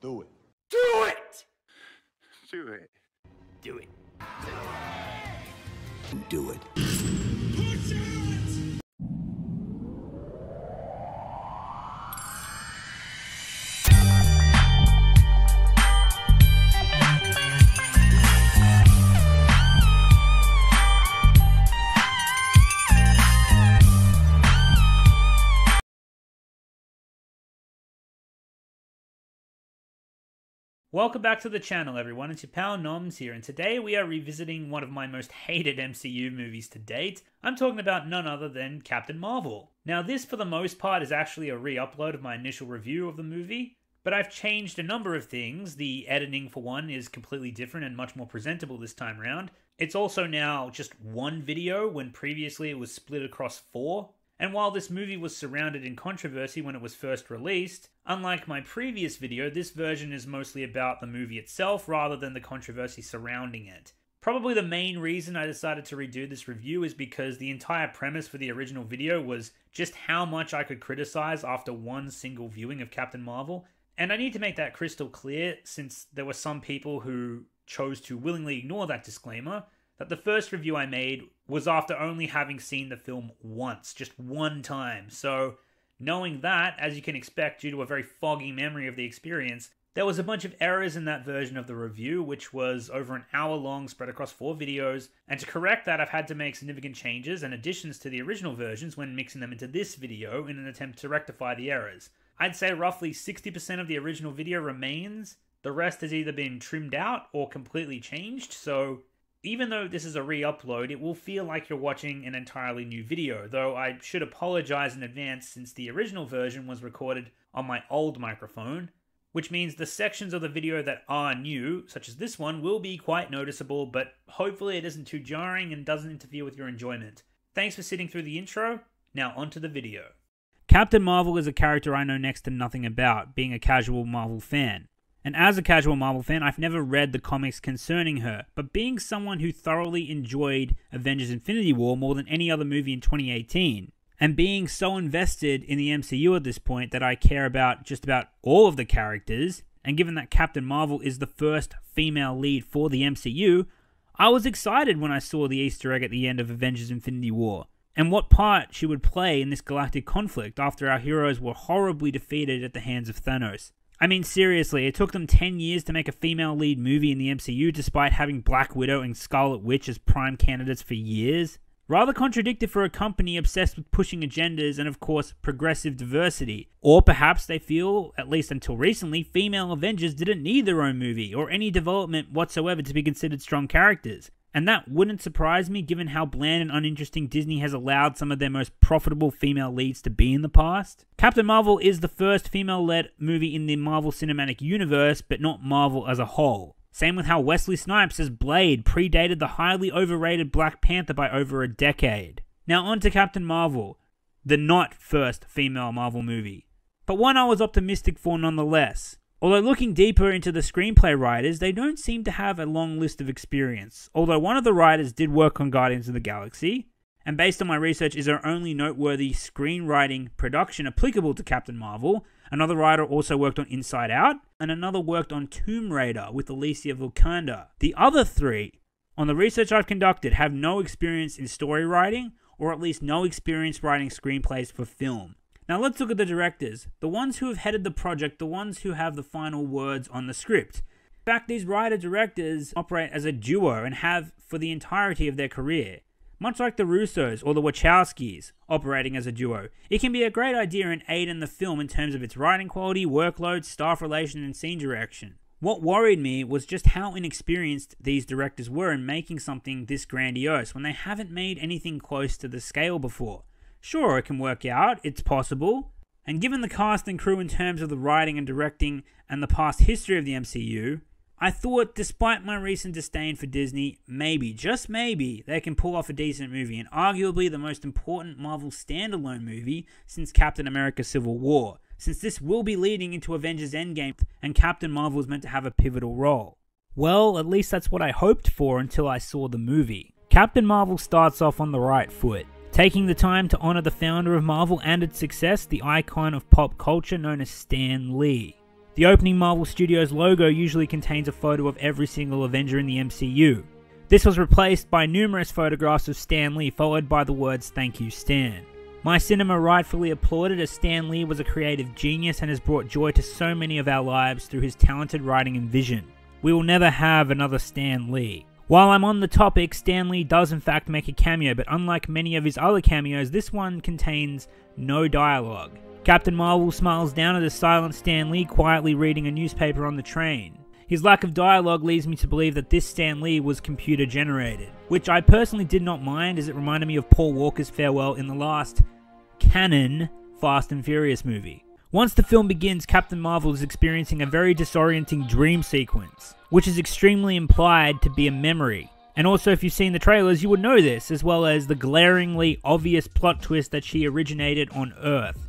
Do it. Do it! Do it. Do it. Do it. Welcome back to the channel, everyone. It's your pal Noms here, and today we are revisiting one of my most hated MCU movies to date. I'm talking about none other than Captain Marvel. Now, this, for the most part, is actually a re-upload of my initial review of the movie, but I've changed a number of things. The editing, for one, is completely different and much more presentable this time around. It's also now just one video, when previously it was split across 4. And while this movie was surrounded in controversy when it was first released, unlike my previous video, this version is mostly about the movie itself rather than the controversy surrounding it. Probably the main reason I decided to redo this review is because the entire premise for the original video was just how much I could criticize after one single viewing of Captain Marvel. And I need to make that crystal clear, since there were some people who chose to willingly ignore that disclaimer, that the first review I made was after only having seen the film once, just one time. So, knowing that, as you can expect due to a very foggy memory of the experience, there was a bunch of errors in that version of the review, which was over an hour long, spread across 4 videos, and to correct that I've had to make significant changes and additions to the original versions when mixing them into this video in an attempt to rectify the errors. I'd say roughly 60% of the original video remains, the rest has either been trimmed out or completely changed, so even though this is a re-upload, it will feel like you're watching an entirely new video, though I should apologize in advance since the original version was recorded on my old microphone, which means the sections of the video that are new, such as this one, will be quite noticeable, but hopefully it isn't too jarring and doesn't interfere with your enjoyment. Thanks for sitting through the intro, now onto the video. Captain Marvel is a character I know next to nothing about, being a casual Marvel fan. And as a casual Marvel fan, I've never read the comics concerning her, but being someone who thoroughly enjoyed Avengers Infinity War more than any other movie in 2018, and being so invested in the MCU at this point that I care about just about all of the characters, and given that Captain Marvel is the first female lead for the MCU, I was excited when I saw the Easter egg at the end of Avengers Infinity War, and what part she would play in this galactic conflict after our heroes were horribly defeated at the hands of Thanos. I mean, seriously, it took them 10 years to make a female lead movie in the MCU despite having Black Widow and Scarlet Witch as prime candidates for years. Rather contradictory for a company obsessed with pushing agendas and, of course, progressive diversity. Or perhaps they feel, at least until recently, female Avengers didn't need their own movie or any development whatsoever to be considered strong characters. And that wouldn't surprise me given how bland and uninteresting Disney has allowed some of their most profitable female leads to be in the past. Captain Marvel is the first female-led movie in the Marvel Cinematic Universe, but not Marvel as a whole. Same with how Wesley Snipes as Blade predated the highly overrated Black Panther by over a decade. Now on to Captain Marvel, the not first female Marvel movie, but one I was optimistic for nonetheless. Although looking deeper into the screenplay writers, they don't seem to have a long list of experience. Although one of the writers did work on Guardians of the Galaxy, and based on my research is our only noteworthy screenwriting production applicable to Captain Marvel. Another writer also worked on Inside Out, and another worked on Tomb Raider with Alicia Vikander. The other 3, on the research I've conducted, have no experience in story writing, or at least no experience writing screenplays for film. Now let's look at the directors, the ones who have headed the project, the ones who have the final words on the script. In fact, these writer-directors operate as a duo and have for the entirety of their career. Much like the Russos or the Wachowskis operating as a duo, it can be a great idea and aid in the film in terms of its writing quality, workload, staff relation, and scene direction. What worried me was just how inexperienced these directors were in making something this grandiose when they haven't made anything close to the scale before. Sure, it can work out, it's possible, and given the cast and crew in terms of the writing and directing and the past history of the MCU, I thought, despite my recent disdain for Disney, maybe, just maybe, they can pull off a decent movie, and arguably the most important Marvel standalone movie since Captain America Civil War, since this will be leading into Avengers Endgame, and Captain Marvel is meant to have a pivotal role. Well, at least that's what I hoped for until I saw the movie. Captain Marvel starts off on the right foot, taking the time to honor the founder of Marvel and its success, the icon of pop culture known as Stan Lee. The opening Marvel Studios logo usually contains a photo of every single Avenger in the MCU. This was replaced by numerous photographs of Stan Lee, followed by the words "Thank you, Stan." My Cinema rightfully applauded, as Stan Lee was a creative genius and has brought joy to so many of our lives through his talented writing and vision. We will never have another Stan Lee. While I'm on the topic, Stan Lee does in fact make a cameo, but unlike many of his other cameos, this one contains no dialogue. Captain Marvel smiles down at the silent Stan Lee quietly reading a newspaper on the train. His lack of dialogue leads me to believe that this Stan Lee was computer generated, which I personally did not mind, as it reminded me of Paul Walker's farewell in the last canon Fast and Furious movie. Once the film begins, Captain Marvel is experiencing a very disorienting dream sequence, which is extremely implied to be a memory. And also, if you've seen the trailers, you would know this, as well as the glaringly obvious plot twist that she originated on Earth.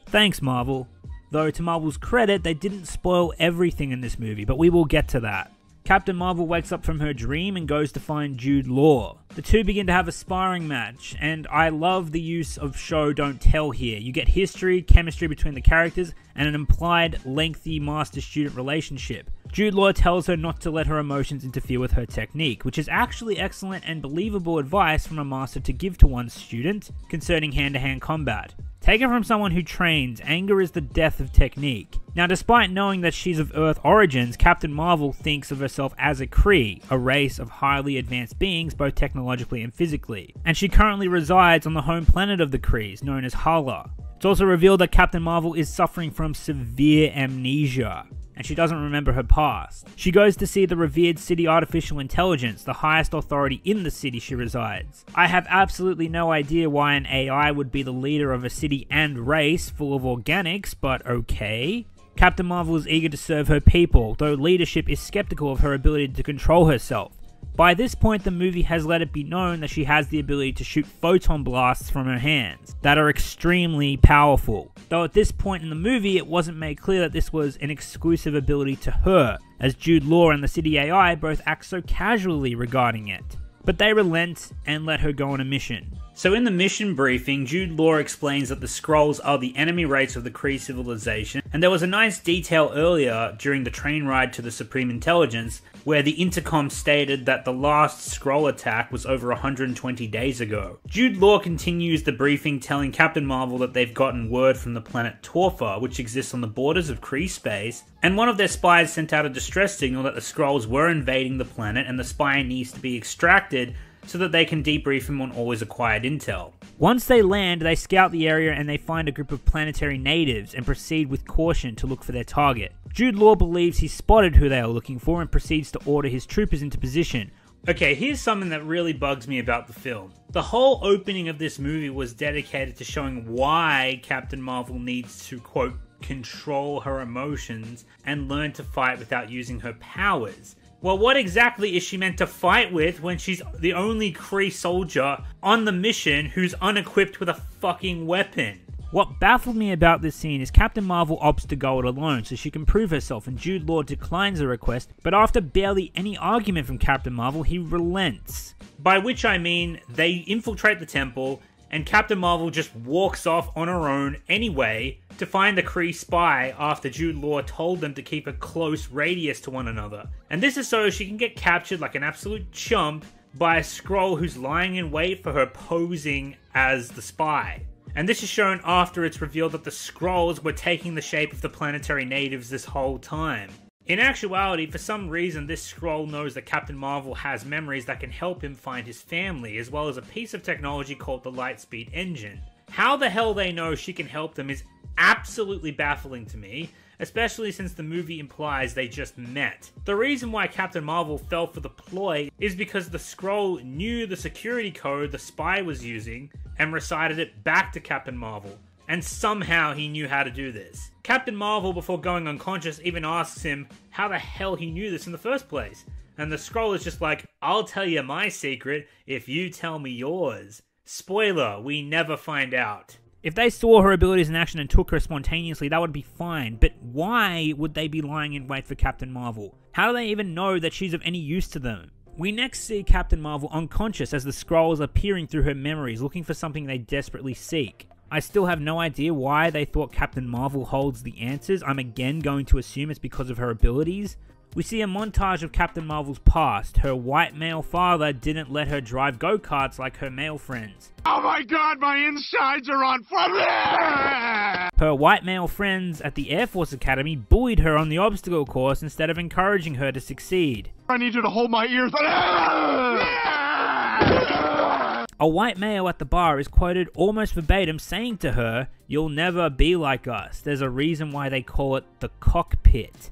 Thanks, Marvel. Though, to Marvel's credit, they didn't spoil everything in this movie, but we will get to that. Captain Marvel wakes up from her dream and goes to find Jude Law. The two begin to have a sparring match, and I love the use of show don't tell here. You get history, chemistry between the characters, and an implied lengthy master-student relationship. Jude Law tells her not to let her emotions interfere with her technique, which is actually excellent and believable advice from a master to give to one's student concerning hand-to-hand combat. Take it from someone who trains, anger is the death of technique. Now, despite knowing that she's of Earth origins, Captain Marvel thinks of herself as a Kree, a race of highly advanced beings both technologically and physically. And she currently resides on the home planet of the Krees, known as Hala. It's also revealed that Captain Marvel is suffering from severe amnesia, and she doesn't remember her past. She goes to see the revered City Artificial Intelligence, the highest authority in the city she resides. I have absolutely no idea why an AI would be the leader of a city and race full of organics, but okay. Captain Marvel is eager to serve her people, though leadership is skeptical of her ability to control herself. By this point, the movie has let it be known that she has the ability to shoot photon blasts from her hands that are extremely powerful. Though at this point in the movie, it wasn't made clear that this was an exclusive ability to her, as Jude Law and the City AI both act so casually regarding it. But they relent and let her go on a mission. So in the mission briefing, Jude Law explains that the Skrulls are the enemy race of the Kree civilization, and there was a nice detail earlier during the train ride to the Supreme Intelligence where the intercom stated that the last Skrull attack was over 120 days ago. Jude Law continues the briefing telling Captain Marvel that they've gotten word from the planet Torfa, which exists on the borders of Kree space, and one of their spies sent out a distress signal that the Skrulls were invading the planet and the spy needs to be extracted so that they can debrief him on all his acquired intel. Once they land, they scout the area and they find a group of planetary natives and proceed with caution to look for their target. Jude Law believes he's spotted who they are looking for and proceeds to order his troopers into position. Okay, here's something that really bugs me about the film. The whole opening of this movie was dedicated to showing why Captain Marvel needs to, quote, control her emotions and learn to fight without using her powers. Well, what exactly is she meant to fight with when she's the only Kree soldier on the mission who's unequipped with a fucking weapon? What baffled me about this scene is Captain Marvel opts to go it alone so she can prove herself, and Jude Law declines the request, but after barely any argument from Captain Marvel, he relents. By which I mean, they infiltrate the temple, and Captain Marvel just walks off on her own anyway to find the Kree spy after Jude Law told them to keep a close radius to one another. And this is so she can get captured like an absolute chump by a Skrull who's lying in wait for her posing as the spy. And this is shown after it's revealed that the Skrulls were taking the shape of the planetary natives this whole time. In actuality, for some reason, this Skrull knows that Captain Marvel has memories that can help him find his family, as well as a piece of technology called the Lightspeed Engine. How the hell they know she can help them is absolutely baffling to me, especially since the movie implies they just met. The reason why Captain Marvel fell for the ploy is because the Skrull knew the security code the spy was using and recited it back to Captain Marvel. And somehow he knew how to do this. Captain Marvel, before going unconscious, even asks him how the hell he knew this in the first place. And the Skrull is just like, I'll tell you my secret if you tell me yours. Spoiler, we never find out. If they saw her abilities in action and took her spontaneously, that would be fine, but why would they be lying in wait for Captain Marvel? How do they even know that she's of any use to them? We next see Captain Marvel unconscious as the Skrulls are peering through her memories, looking for something they desperately seek. I still have no idea why they thought Captain Marvel holds the answers. I'm again going to assume it's because of her abilities. We see a montage of Captain Marvel's past. Her white male father didn't let her drive go-karts like her male friends. Oh my god, my insides are on fire! Her white male friends at the Air Force Academy bullied her on the obstacle course instead of encouraging her to succeed. I need you to hold my ears. A white male at the bar is quoted almost verbatim saying to her, "You'll never be like us. There's a reason why they call it the cockpit."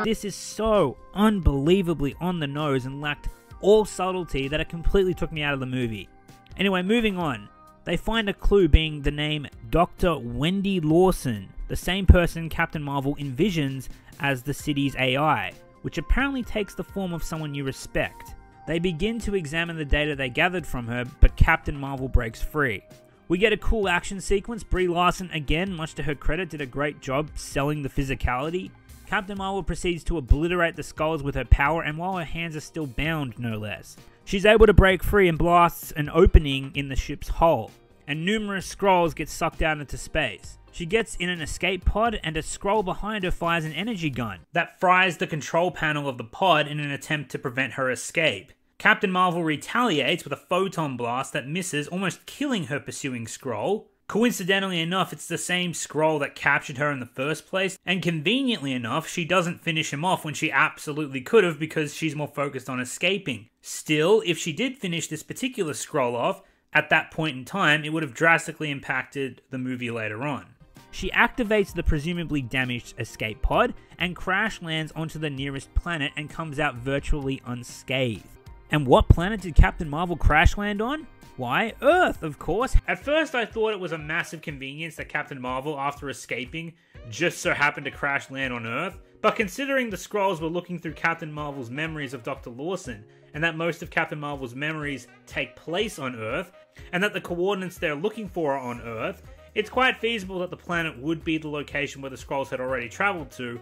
This is so unbelievably on the nose and lacked all subtlety that it completely took me out of the movie. Anyway, moving on. They find a clue being the name Dr. Wendy Lawson, the same person Captain Marvel envisions as the city's AI, which apparently takes the form of someone you respect. They begin to examine the data they gathered from her, but Captain Marvel breaks free. We get a cool action sequence. Brie Larson, again, much to her credit, did a great job selling the physicality. Captain Marvel proceeds to obliterate the skulls with her power, and while her hands are still bound, no less. She's able to break free and blasts an opening in the ship's hull, and numerous Skrulls get sucked out into space. She gets in an escape pod, and a Skrull behind her fires an energy gun that fries the control panel of the pod in an attempt to prevent her escape. Captain Marvel retaliates with a photon blast that misses, almost killing her pursuing Skrull. Coincidentally enough, it's the same Skrull that captured her in the first place, and conveniently enough, she doesn't finish him off when she absolutely could have because she's more focused on escaping. Still, if she did finish this particular Skrull off, at that point in time, it would have drastically impacted the movie later on. She activates the presumably damaged escape pod and crash lands onto the nearest planet and comes out virtually unscathed. And what planet did Captain Marvel crash land on? Why, Earth, of course. At first I thought it was a massive convenience that Captain Marvel, after escaping, just so happened to crash land on Earth, but considering the Skrulls were looking through Captain Marvel's memories of Dr. Lawson, and that most of Captain Marvel's memories take place on Earth, and that the coordinates they're looking for are on Earth, it's quite feasible that the planet would be the location where the Skrulls had already traveled to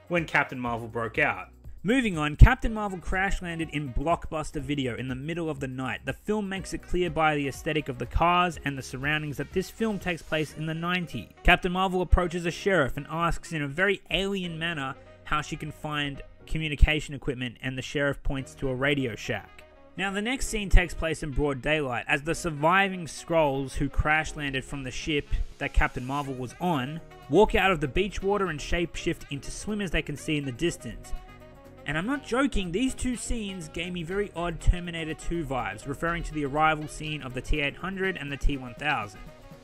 when Captain Marvel broke out. Moving on, Captain Marvel crash landed in Blockbuster Video in the middle of the night. The film makes it clear by the aesthetic of the cars and the surroundings that this film takes place in the 90s. Captain Marvel approaches a sheriff and asks in a very alien manner how she can find communication equipment, and the sheriff points to a Radio Shack. Now the next scene takes place in broad daylight as the surviving Skrulls who crash landed from the ship that Captain Marvel was on walk out of the beach water and shapeshift into swimmers they can see in the distance. And I'm not joking, these two scenes gave me very odd Terminator 2 vibes, referring to the arrival scene of the T-800 and the T-1000.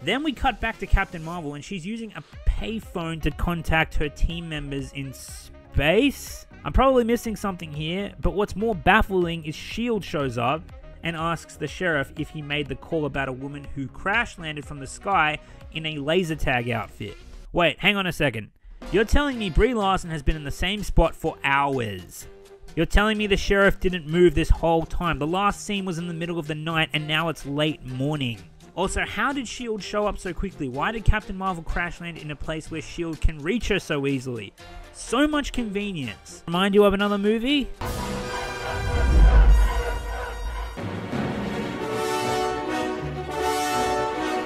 Then we cut back to Captain Marvel and she's using a payphone to contact her team members in space? I'm probably missing something here, but what's more baffling is S.H.I.E.L.D. shows up and asks the sheriff if he made the call about a woman who crash landed from the sky in a laser tag outfit. Wait, hang on a second. You're telling me Brie Larson has been in the same spot for hours? You're telling me the sheriff didn't move this whole time? The last scene was in the middle of the night and now it's late morning. Also, how did S.H.I.E.L.D. show up so quickly? Why did Captain Marvel crash land in a place where S.H.I.E.L.D. can reach her so easily? So much convenience. Remind you of another movie?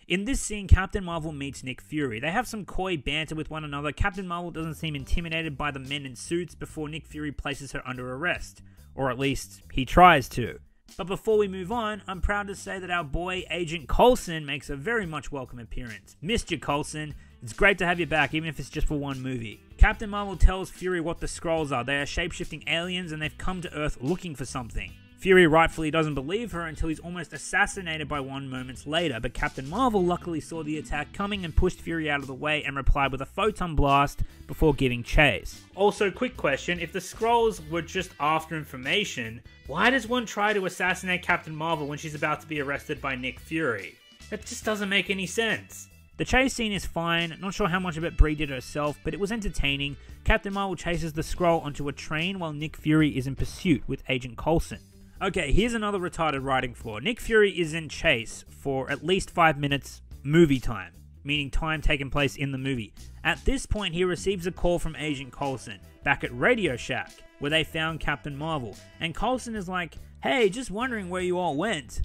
In this scene, Captain Marvel meets Nick Fury. They have some coy banter with one another. Captain Marvel doesn't seem intimidated by the men in suits before Nick Fury places her under arrest. Or at least, he tries to. But before we move on, I'm proud to say that our boy Agent Coulson makes a very much welcome appearance. Missed you, Coulson. It's great to have you back, even if it's just for one movie. Captain Marvel tells Fury what the Skrulls are. They are shape-shifting aliens and they've come to Earth looking for something. Fury rightfully doesn't believe her until he's almost assassinated by one moments later, but Captain Marvel luckily saw the attack coming and pushed Fury out of the way and replied with a photon blast before giving chase. Also, quick question, if the Skrulls were just after information, why does one try to assassinate Captain Marvel when she's about to be arrested by Nick Fury? That just doesn't make any sense. The chase scene is fine, not sure how much of it Brie did herself, but it was entertaining. Captain Marvel chases the Skrull onto a train while Nick Fury is in pursuit with Agent Coulson. Okay, here's another retarded writing flaw. Nick Fury is in chase for at least 5 minutes movie time, meaning time taking place in the movie. At this point, he receives a call from Agent Coulson, back at Radio Shack, where they found Captain Marvel. And Coulson is like, "Hey, just wondering where you all went."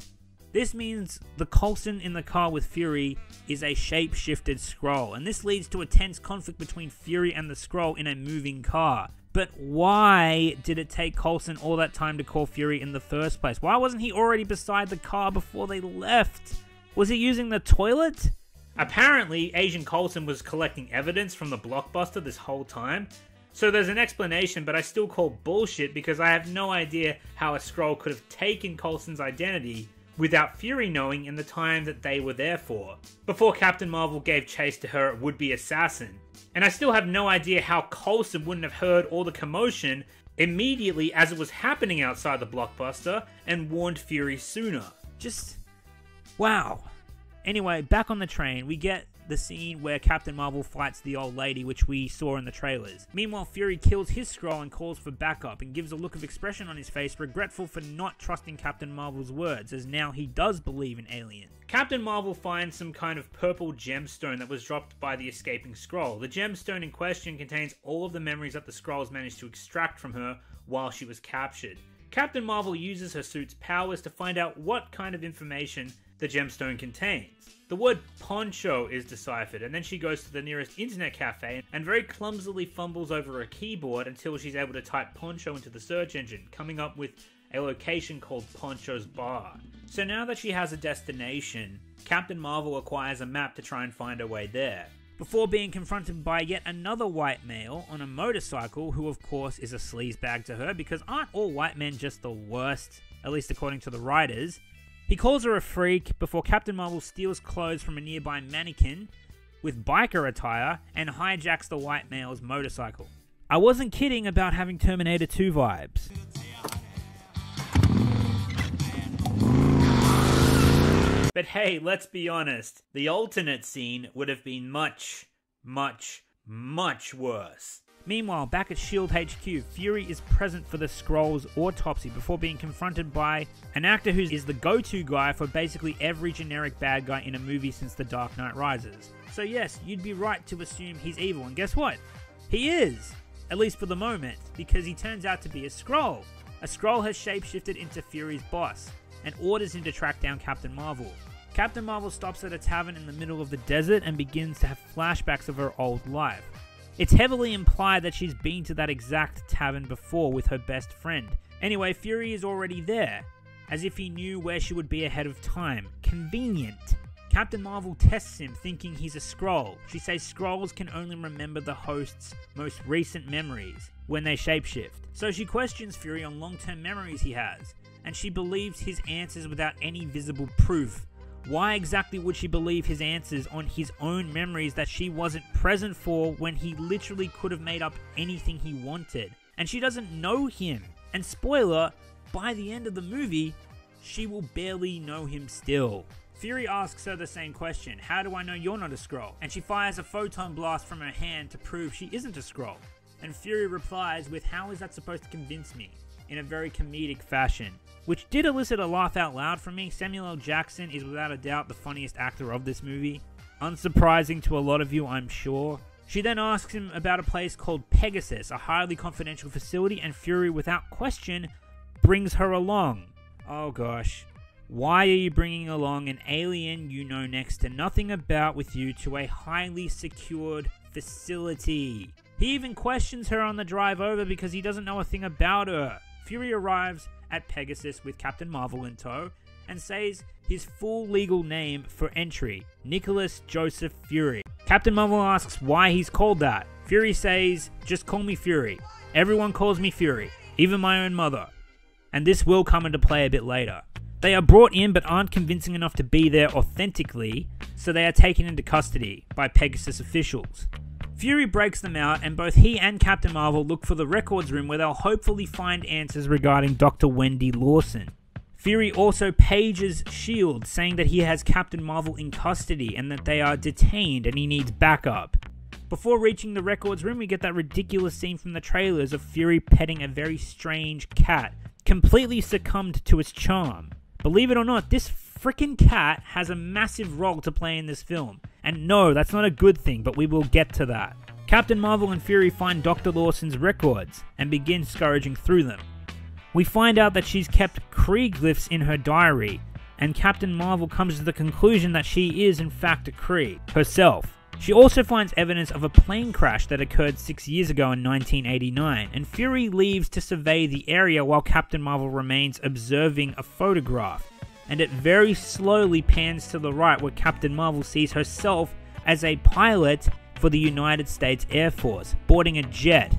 This means the Coulson in the car with Fury is a shape-shifted Skrull, and this leads to a tense conflict between Fury and the Skrull in a moving car. But why did it take Coulson all that time to call Fury in the first place? Why wasn't he already beside the car before they left? Was he using the toilet? Apparently, Agent Coulson was collecting evidence from the Blockbuster this whole time. So there's an explanation, but I still call bullshit because I have no idea how a Skrull could have taken Coulson's identity without Fury knowing in the time that they were there for, before Captain Marvel gave chase to her would-be assassin. And I still have no idea how Coulson wouldn't have heard all the commotion immediately as it was happening outside the Blockbuster and warned Fury sooner. Just, wow. Anyway, back on the train, we get the scene where Captain Marvel fights the old lady, which we saw in the trailers. Meanwhile, Fury kills his Skrull and calls for backup and gives a look of expression on his face, regretful for not trusting Captain Marvel's words, as now he does believe in aliens. Captain Marvel finds some kind of purple gemstone that was dropped by the escaping Skrull. The gemstone in question contains all of the memories that the Skrulls managed to extract from her while she was captured. Captain Marvel uses her suit's powers to find out what kind of information the gemstone contains. The word poncho is deciphered, and then she goes to the nearest internet cafe and very clumsily fumbles over a keyboard until she's able to type poncho into the search engine, coming up with a location called Poncho's Bar. So now that she has a destination, Captain Marvel acquires a map to try and find her way there, before being confronted by yet another white male on a motorcycle who of course is a sleazebag to her, because aren't all white men just the worst, at least according to the writers? He calls her a freak before Captain Marvel steals clothes from a nearby mannequin with biker attire and hijacks the white male's motorcycle. I wasn't kidding about having Terminator 2 vibes. But hey, let's be honest, the alternate scene would have been much, much, much worse. Meanwhile, back at S.H.I.E.L.D. HQ, Fury is present for the Skrulls' autopsy before being confronted by an actor who is the go-to guy for basically every generic bad guy in a movie since The Dark Knight Rises. So yes, you'd be right to assume he's evil, and guess what? He is! At least for the moment, because he turns out to be a Skrull. A Skrull has shapeshifted into Fury's boss, and orders him to track down Captain Marvel. Captain Marvel stops at a tavern in the middle of the desert and begins to have flashbacks of her old life. It's heavily implied that she's been to that exact tavern before with her best friend. Anyway, Fury is already there, as if he knew where she would be ahead of time. Convenient. Captain Marvel tests him, thinking he's a Skrull. She says Skrulls can only remember the host's most recent memories when they shapeshift. So she questions Fury on long-term memories he has, and she believes his answers without any visible proof. Why exactly would she believe his answers on his own memories that she wasn't present for when he literally could have made up anything he wanted? And she doesn't know him. And spoiler, by the end of the movie, she will barely know him still. Fury asks her the same question, how do I know you're not a Skrull? And she fires a photon blast from her hand to prove she isn't a Skrull. And Fury replies with, how is that supposed to convince me? In a very comedic fashion, which did elicit a laugh out loud from me. Samuel L. Jackson is without a doubt the funniest actor of this movie. Unsurprising to a lot of you, I'm sure. She then asks him about a place called Pegasus, a highly confidential facility, and Fury, without question, brings her along. Oh gosh. Why are you bringing along an alien you know next to nothing about with you to a highly secured facility? He even questions her on the drive over because he doesn't know a thing about her. Fury arrives at Pegasus with Captain Marvel in tow and says his full legal name for entry, Nicholas Joseph Fury. Captain Marvel asks why he's called that. Fury says, just call me Fury. Everyone calls me Fury, even my own mother. And this will come into play a bit later. They are brought in but aren't convincing enough to be there authentically, so they are taken into custody by Pegasus officials. Fury breaks them out, and both he and Captain Marvel look for the records room where they'll hopefully find answers regarding Dr. Wendy Lawson. Fury also pages S.H.I.E.L.D. saying that he has Captain Marvel in custody and that they are detained and he needs backup. Before reaching the records room, we get that ridiculous scene from the trailers of Fury petting a very strange cat, completely succumbed to its charm. Believe it or not, this frickin' cat has a massive role to play in this film. And no, that's not a good thing, but we will get to that. Captain Marvel and Fury find Dr. Lawson's records and begin scourging through them. We find out that she's kept Krieg glyphs in her diary, and Captain Marvel comes to the conclusion that she is in fact a Kree herself. She also finds evidence of a plane crash that occurred 6 years ago in 1989, and Fury leaves to survey the area while Captain Marvel remains observing a photograph, and it very slowly pans to the right where Captain Marvel sees herself as a pilot for the United States Air Force, boarding a jet,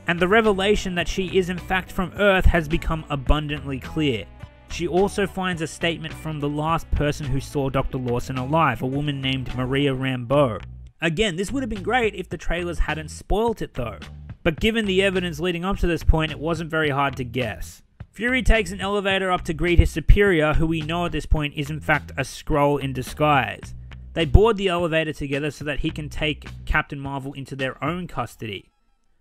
and the revelation that she is in fact from Earth has become abundantly clear. She also finds a statement from the last person who saw Dr. Lawson alive, a woman named Maria Rambeau. Again, this would have been great if the trailers hadn't spoilt it though, but given the evidence leading up to this point, it wasn't very hard to guess. Fury takes an elevator up to greet his superior, who we know at this point is in fact a Skrull in disguise. They board the elevator together so that he can take Captain Marvel into their own custody.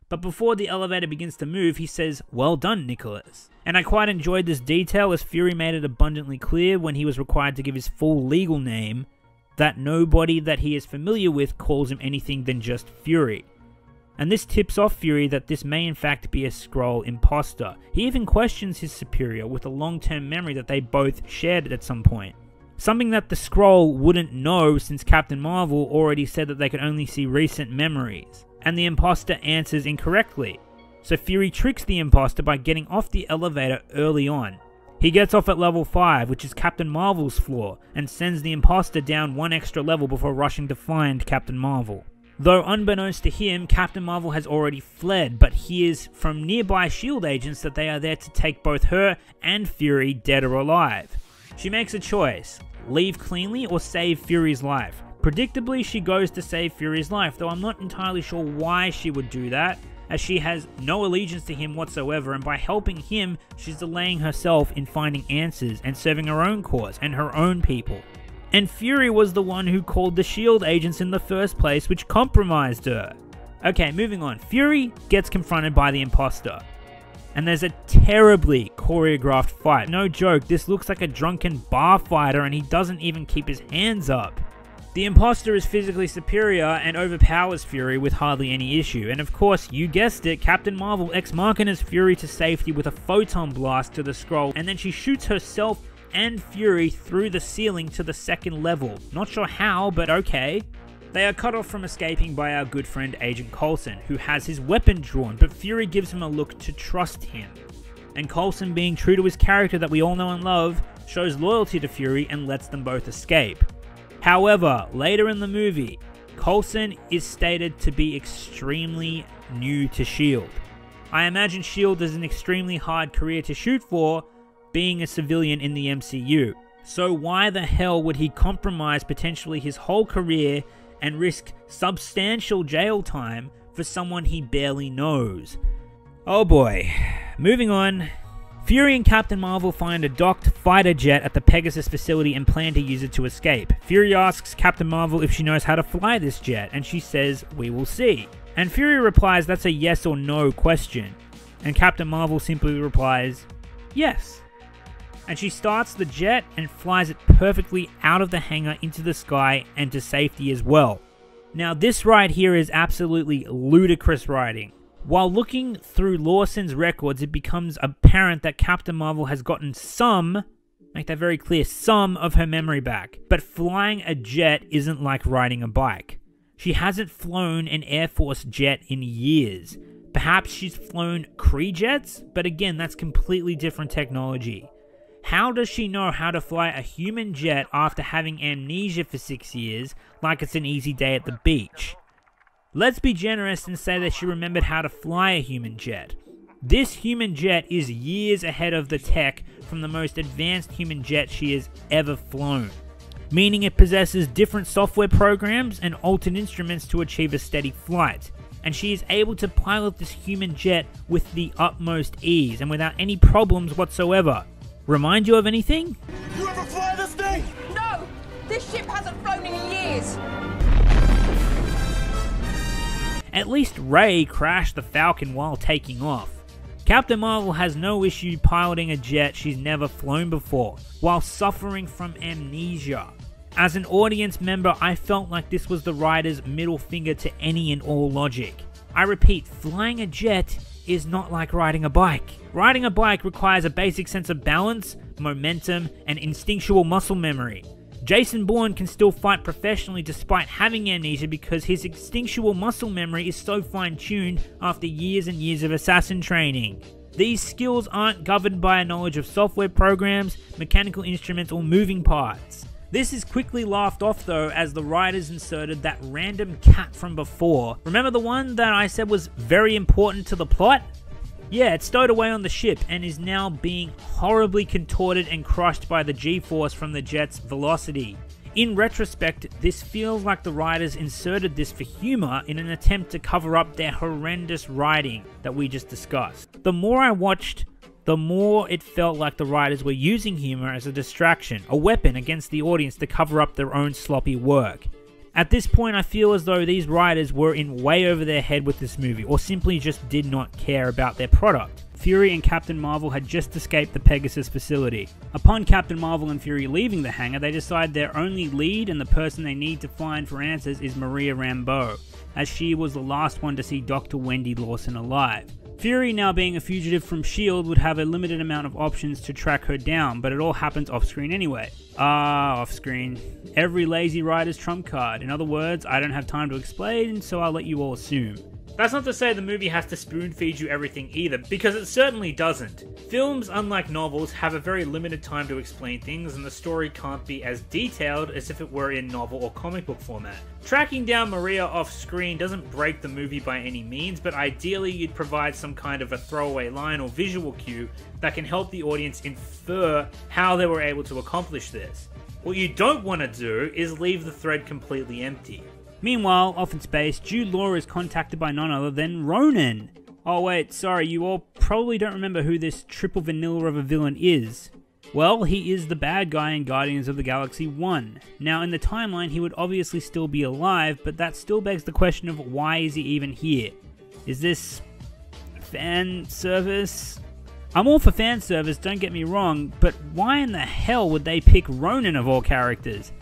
But before the elevator begins to move, he says, "Well done, Nicholas." And I quite enjoyed this detail, as Fury made it abundantly clear when he was required to give his full legal name that nobody that he is familiar with calls him anything than just Fury. And this tips off Fury that this may in fact be a Skrull imposter. He even questions his superior with a long-term memory that they both shared at some point. Something that the Skrull wouldn't know, since Captain Marvel already said that they could only see recent memories. And the imposter answers incorrectly. So Fury tricks the imposter by getting off the elevator early on. He gets off at level 5, which is Captain Marvel's floor, and sends the imposter down one extra level before rushing to find Captain Marvel. Though unbeknownst to him, Captain Marvel has already fled, but hears from nearby S.H.I.E.L.D. agents that they are there to take both her and Fury dead or alive. She makes a choice: leave cleanly or save Fury's life. Predictably, she goes to save Fury's life, though I'm not entirely sure why she would do that, as she has no allegiance to him whatsoever, and by helping him, she's delaying herself in finding answers and serving her own cause and her own people. And Fury was the one who called the S.H.I.E.L.D. agents in the first place, which compromised her. Okay, moving on. Fury gets confronted by the imposter, and there's a terribly choreographed fight. No joke, this looks like a drunken bar fighter, and he doesn't even keep his hands up. The imposter is physically superior and overpowers Fury with hardly any issue, and of course, you guessed it, Captain Marvel ex-machina's Fury to safety with a photon blast to the Skrull, and then she shoots herself and Fury through the ceiling to the second level. Not sure how, but okay. They are cut off from escaping by our good friend Agent Coulson, who has his weapon drawn, but Fury gives him a look to trust him. And Coulson, being true to his character that we all know and love, shows loyalty to Fury and lets them both escape. However, later in the movie, Coulson is stated to be extremely new to S.H.I.E.L.D. I imagine S.H.I.E.L.D. is an extremely hard career to shoot for, being a civilian in the MCU. So why the hell would he compromise potentially his whole career and risk substantial jail time for someone he barely knows? Oh boy. Moving on. Fury and Captain Marvel find a docked fighter jet at the Pegasus facility and plan to use it to escape. Fury asks Captain Marvel if she knows how to fly this jet, and she says, "We will see." And Fury replies that's a yes or no question. And Captain Marvel simply replies, "Yes." And she starts the jet and flies it perfectly out of the hangar into the sky and to safety as well. Now this right here is absolutely ludicrous writing. While looking through Lawson's records, it becomes apparent that Captain Marvel has gotten some, make that very clear, some of her memory back. But flying a jet isn't like riding a bike. She hasn't flown an Air Force jet in years. Perhaps she's flown Kree jets, but again, that's completely different technology. How does she know how to fly a human jet after having amnesia for 6 years, like it's an easy day at the beach? Let's be generous and say that she remembered how to fly a human jet. This human jet is years ahead of the tech from the most advanced human jet she has ever flown, meaning it possesses different software programs and altered instruments to achieve a steady flight. And she is able to pilot this human jet with the utmost ease and without any problems whatsoever. Remind you of anything? You ever fly this thing? No! This ship hasn't flown in years! At least Rey crashed the Falcon while taking off. Captain Marvel has no issue piloting a jet she's never flown before, while suffering from amnesia. As an audience member, I felt like this was the writer's middle finger to any and all logic. I repeat, flying a jet is not like riding a bike. Riding a bike requires a basic sense of balance, momentum, and instinctual muscle memory. Jason Bourne can still fight professionally despite having amnesia because his instinctual muscle memory is so fine-tuned after years and years of assassin training. These skills aren't governed by a knowledge of software programs, mechanical instruments, or moving parts. This is quickly laughed off though as the writers inserted that random cat from before. Remember the one that I said was very important to the plot? Yeah, it's stowed away on the ship and is now being horribly contorted and crushed by the G-force from the jet's velocity. In retrospect, this feels like the writers inserted this for humor in an attempt to cover up their horrendous writing that we just discussed. The more I watched, the more it felt like the writers were using humor as a distraction, a weapon against the audience to cover up their own sloppy work. At this point, I feel as though these writers were in way over their head with this movie, or simply just did not care about their product. Fury and Captain Marvel had just escaped the Pegasus facility. Upon Captain Marvel and Fury leaving the hangar, they decide their only lead and the person they need to find for answers is Maria Rambeau, as she was the last one to see Dr. Wendy Lawson alive. Fury, now being a fugitive from S.H.I.E.L.D., would have a limited amount of options to track her down, but it all happens off-screen anyway. Off-screen. Every lazy writer's trump card. In other words, I don't have time to explain, so I'll let you all assume. That's not to say the movie has to spoon-feed you everything either, because it certainly doesn't. Films, unlike novels, have a very limited time to explain things, and the story can't be as detailed as if it were in novel or comic book format. Tracking down Maria off-screen doesn't break the movie by any means, but ideally you'd provide some kind of a throwaway line or visual cue that can help the audience infer how they were able to accomplish this. What you don't want to do is leave the thread completely empty. Meanwhile, off in space, Jude Law is contacted by none other than Ronan. Oh wait, sorry, you all probably don't remember who this triple vanilla of a villain is. Well, he is the bad guy in Guardians of the Galaxy 1. Now, in the timeline, he would obviously still be alive, but that still begs the question of why is he even here? Is this fan service? I'm all for fan service, don't get me wrong, but why in the hell would they pick Ronan of all characters?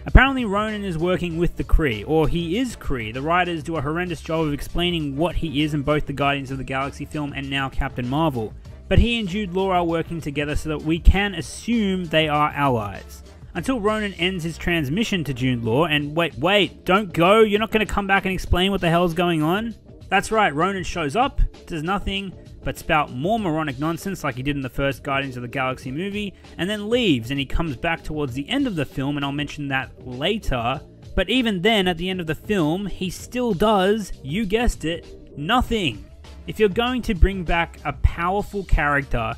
Apparently Ronan is working with the Kree, or he is Kree. The writers do a horrendous job of explaining what he is in both the Guardians of the Galaxy film and now Captain Marvel. But he and Jude Law are working together so that we can assume they are allies. Until Ronan ends his transmission to Jude Law, and wait, don't go, you're not going to come back and explain what the hell's going on? That's right, Ronan shows up, does nothing but spout more moronic nonsense like he did in the first Guardians of the Galaxy movie, and then leaves, and he comes back towards the end of the film, and I'll mention that later. But even then, at the end of the film, he still does, you guessed it, nothing. If you're going to bring back a powerful character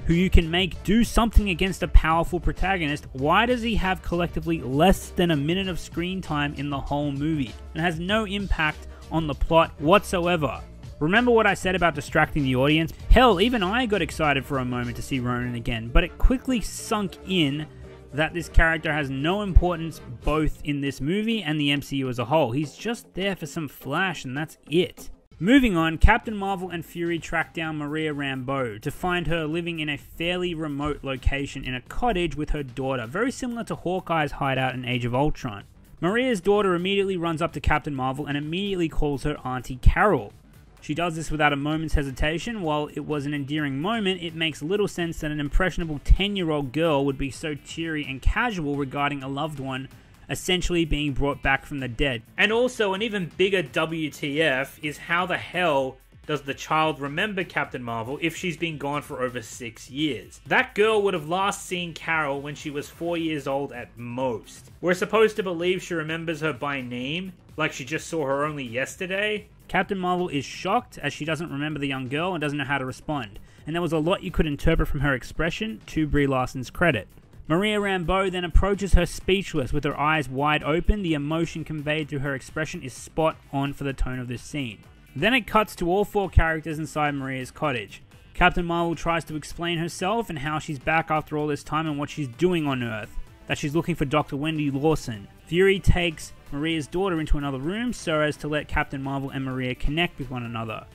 who you can make do something against a powerful protagonist, why does he have collectively less than a minute of screen time in the whole movie, and has no impact on the plot whatsoever? Remember what I said about distracting the audience? Hell, even I got excited for a moment to see Ronan again, but it quickly sunk in that this character has no importance both in this movie and the MCU as a whole. He's just there for some flash and that's it. Moving on, Captain Marvel and Fury track down Maria Rambeau to find her living in a fairly remote location in a cottage with her daughter, very similar to Hawkeye's hideout in Age of Ultron. Maria's daughter immediately runs up to Captain Marvel and immediately calls her Auntie Carol. She does this without a moment's hesitation. While it was an endearing moment, it makes little sense that an impressionable 10-year-old girl would be so cheery and casual regarding a loved one essentially being brought back from the dead. And also, an even bigger WTF is how the hell does the child remember Captain Marvel if she's been gone for over 6 years? That girl would have last seen Carol when she was 4 years old at most. We're supposed to believe she remembers her by name, like she just saw her only yesterday? Captain Marvel is shocked as she doesn't remember the young girl and doesn't know how to respond, and there was a lot you could interpret from her expression, to Brie Larson's credit. Maria Rambeau then approaches her speechless with her eyes wide open. The emotion conveyed through her expression is spot on for the tone of this scene. Then it cuts to all 4 characters inside Maria's cottage. Captain Marvel tries to explain herself and how she's back after all this time and what she's doing on Earth, that she's looking for Dr. Wendy Lawson. Fury takes Maria's daughter into another room so as to let Captain Marvel and Maria connect with one another,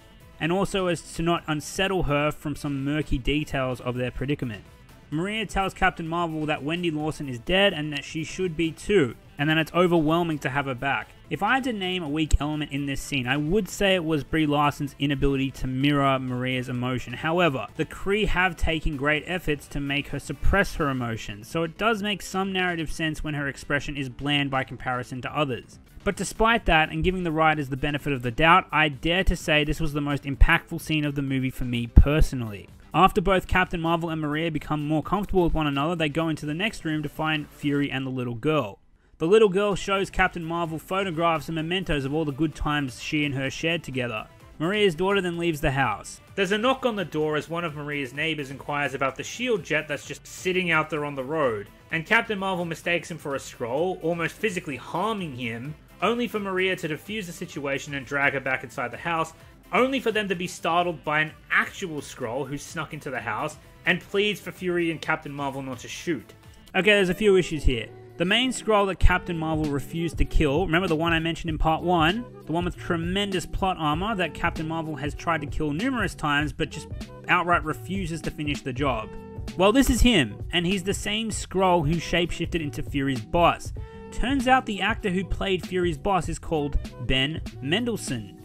and also as to not unsettle her from some murky details of their predicament. Maria tells Captain Marvel that Wendy Lawson is dead and that she should be too, and that it's overwhelming to have her back. If I had to name a weak element in this scene, I would say it was Brie Larson's inability to mirror Maria's emotion. However, the Kree have taken great efforts to make her suppress her emotions, so it does make some narrative sense when her expression is bland by comparison to others. But despite that, and giving the writers the benefit of the doubt, I dare to say this was the most impactful scene of the movie for me personally. After both Captain Marvel and Maria become more comfortable with one another, they go into the next room to find Fury and the little girl. The little girl shows Captain Marvel photographs and mementos of all the good times she and her shared together. Maria's daughter then leaves the house. There's a knock on the door as one of Maria's neighbors inquires about the shield jet that's just sitting out there on the road, and Captain Marvel mistakes him for a Skrull, almost physically harming him, only for Maria to defuse the situation and drag her back inside the house, only for them to be startled by an actual Skrull who snuck into the house and pleads for Fury and Captain Marvel not to shoot. Okay, there's a few issues here. The main Skrull that Captain Marvel refused to kill, remember the one I mentioned in part 1? The one with tremendous plot armor that Captain Marvel has tried to kill numerous times but just outright refuses to finish the job. Well, this is him, and he's the same Skrull who shapeshifted into Fury's boss. Turns out the actor who played Fury's boss is called Ben Mendelsohn,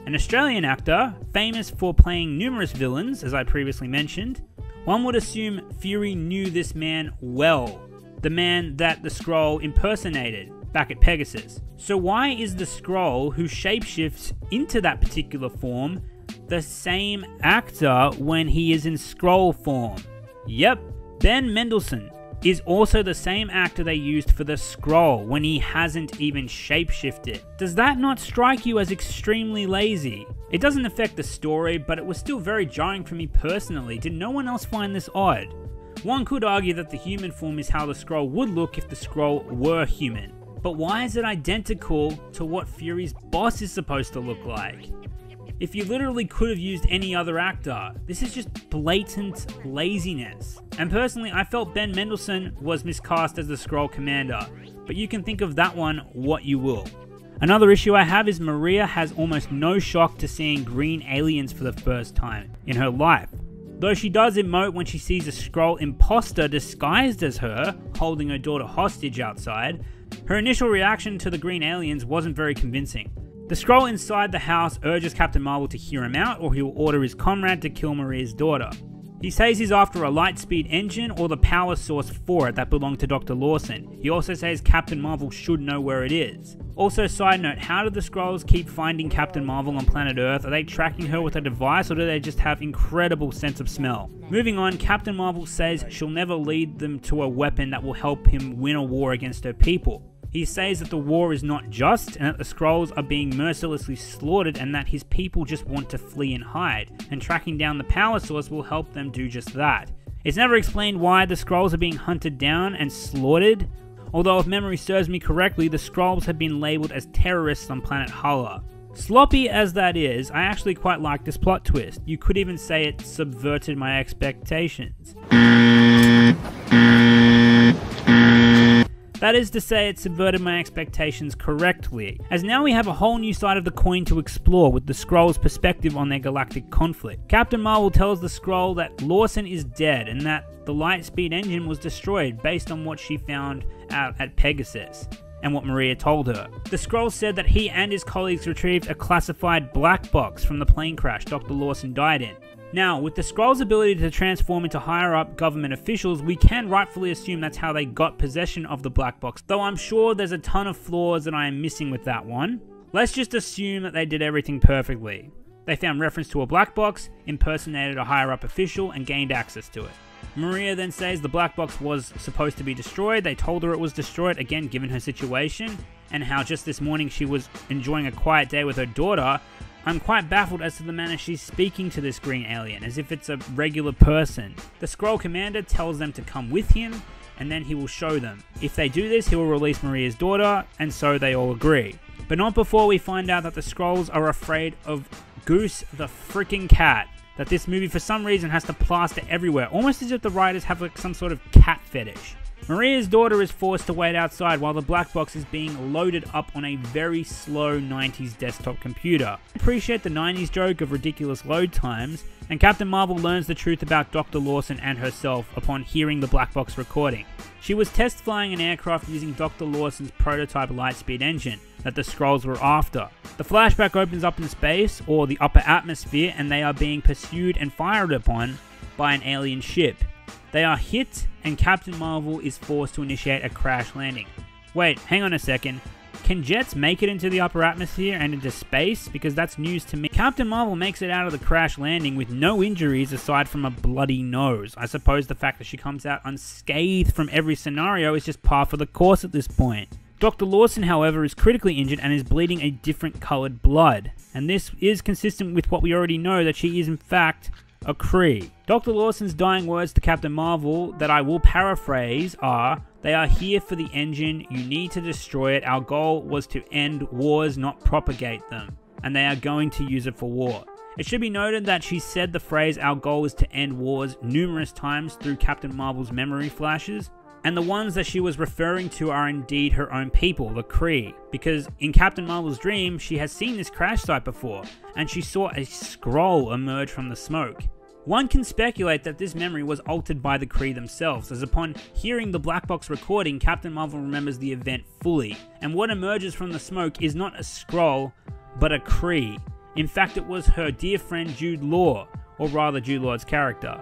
an Australian actor famous for playing numerous villains, as I previously mentioned. One would assume Fury knew this man well, the man that the Skrull impersonated back at Pegasus. So why is the Skrull who shapeshifts into that particular form the same actor when he is in Skrull form? Yep, Ben Mendelsohn is also the same actor they used for the Skrull when he hasn't even shapeshifted. Does that not strike you as extremely lazy? It doesn't affect the story, but it was still very jarring for me personally. Did no one else find this odd? One could argue that the human form is how the Skrull would look if the Skrull were human. But why is it identical to what Fury's boss is supposed to look like? If you literally could have used any other actor, this is just blatant laziness. And personally, I felt Ben Mendelsohn was miscast as the Skrull commander, but you can think of that one what you will. Another issue I have is Maria has almost no shock to seeing green aliens for the first time in her life. Though she does emote when she sees a Skrull imposter disguised as her, holding her daughter hostage outside, her initial reaction to the green aliens wasn't very convincing. The Skrull inside the house urges Captain Marvel to hear him out, or he will order his comrade to kill Maria's daughter. He says he's after a Lightspeed engine or the power source for it that belonged to Dr. Lawson. He also says Captain Marvel should know where it is. Also, side note, how do the Skrulls keep finding Captain Marvel on planet Earth? Are they tracking her with a device, or do they just have incredible sense of smell? Moving on, Captain Marvel says she'll never lead them to a weapon that will help him win a war against her people. He says that the war is not just, and that the Skrulls are being mercilessly slaughtered, and that his people just want to flee and hide, and tracking down the power source will help them do just that. It's never explained why the Skrulls are being hunted down and slaughtered, although if memory serves me correctly, the Skrulls have been labelled as terrorists on planet Hala. Sloppy as that is, I actually quite like this plot twist. You could even say it subverted my expectations. That is to say, it subverted my expectations correctly, as now we have a whole new side of the coin to explore with the Skrulls' perspective on their galactic conflict. Captain Marvel tells the Skrull that Lawson is dead and that the Lightspeed engine was destroyed based on what she found out at Pegasus and what Maria told her. The Skrull said that he and his colleagues retrieved a classified black box from the plane crash Dr. Lawson died in. Now, with the Skrulls' ability to transform into higher-up government officials, we can rightfully assume that's how they got possession of the black box, though I'm sure there's a ton of flaws that I am missing with that one. Let's just assume that they did everything perfectly. They found reference to a black box, impersonated a higher-up official, and gained access to it. Maria then says the black box was supposed to be destroyed. They told her it was destroyed, again given her situation, and how just this morning she was enjoying a quiet day with her daughter. I'm quite baffled as to the manner she's speaking to this green alien, as if it's a regular person. The Skrull commander tells them to come with him, and then he will show them. If they do this, he will release Maria's daughter, and so they all agree. But not before we find out that the Skrulls are afraid of Goose the freaking cat, that this movie for some reason has to plaster everywhere, almost as if the writers have like some sort of cat fetish. Maria's daughter is forced to wait outside while the black box is being loaded up on a very slow 90s desktop computer. I appreciate the 90s joke of ridiculous load times, and Captain Marvel learns the truth about Dr. Lawson and herself upon hearing the black box recording. She was test flying an aircraft using Dr. Lawson's prototype Lightspeed engine, that the Skrulls were after. The flashback opens up in space, or the upper atmosphere, and they are being pursued and fired upon by an alien ship. They are hit, and Captain Marvel is forced to initiate a crash landing. Wait, hang on a second. Can jets make it into the upper atmosphere and into space? Because that's news to me. Captain Marvel makes it out of the crash landing with no injuries aside from a bloody nose. I suppose the fact that she comes out unscathed from every scenario is just par for the course at this point. Dr. Lawson, however, is critically injured and is bleeding a different coloured blood. And this is consistent with what we already know, that she is in fact a Kree. Dr. Lawson's dying words to Captain Marvel, that I will paraphrase, are, "They are here for the engine, you need to destroy it, our goal was to end wars, not propagate them, and they are going to use it for war." It should be noted that she said the phrase "our goal is to end wars" numerous times through Captain Marvel's memory flashes, and the ones that she was referring to are indeed her own people, the Kree, because in Captain Marvel's dream, she has seen this crash site before, and she saw a Skrull emerge from the smoke. One can speculate that this memory was altered by the Kree themselves, as upon hearing the black box recording, Captain Marvel remembers the event fully, and what emerges from the smoke is not a Skrull, but a Kree. In fact, it was her dear friend Jude Law, or rather Jude Law's character.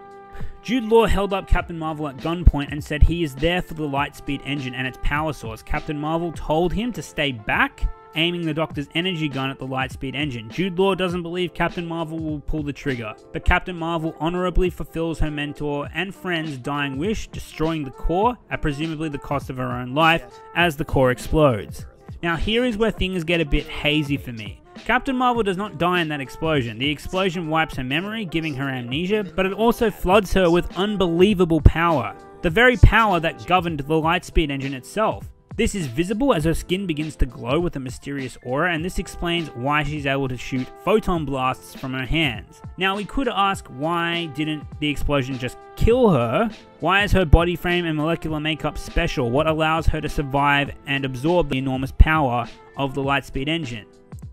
Jude Law held up Captain Marvel at gunpoint and said he is there for the Lightspeed engine and its power source. Captain Marvel told him to stay back, aiming the Doctor's energy gun at the Lightspeed engine. Jude Law doesn't believe Captain Marvel will pull the trigger, but Captain Marvel honorably fulfills her mentor and friend's dying wish, destroying the core at presumably the cost of her own life as the core explodes. Now here is where things get a bit hazy for me. Captain Marvel does not die in that explosion. The explosion wipes her memory, giving her amnesia, but it also floods her with unbelievable power. The very power that governed the Lightspeed engine itself. This is visible as her skin begins to glow with a mysterious aura, and this explains why she's able to shoot photon blasts from her hands. Now we could ask, why didn't the explosion just kill her? Why is her body frame and molecular makeup special? What allows her to survive and absorb the enormous power of the Lightspeed engine?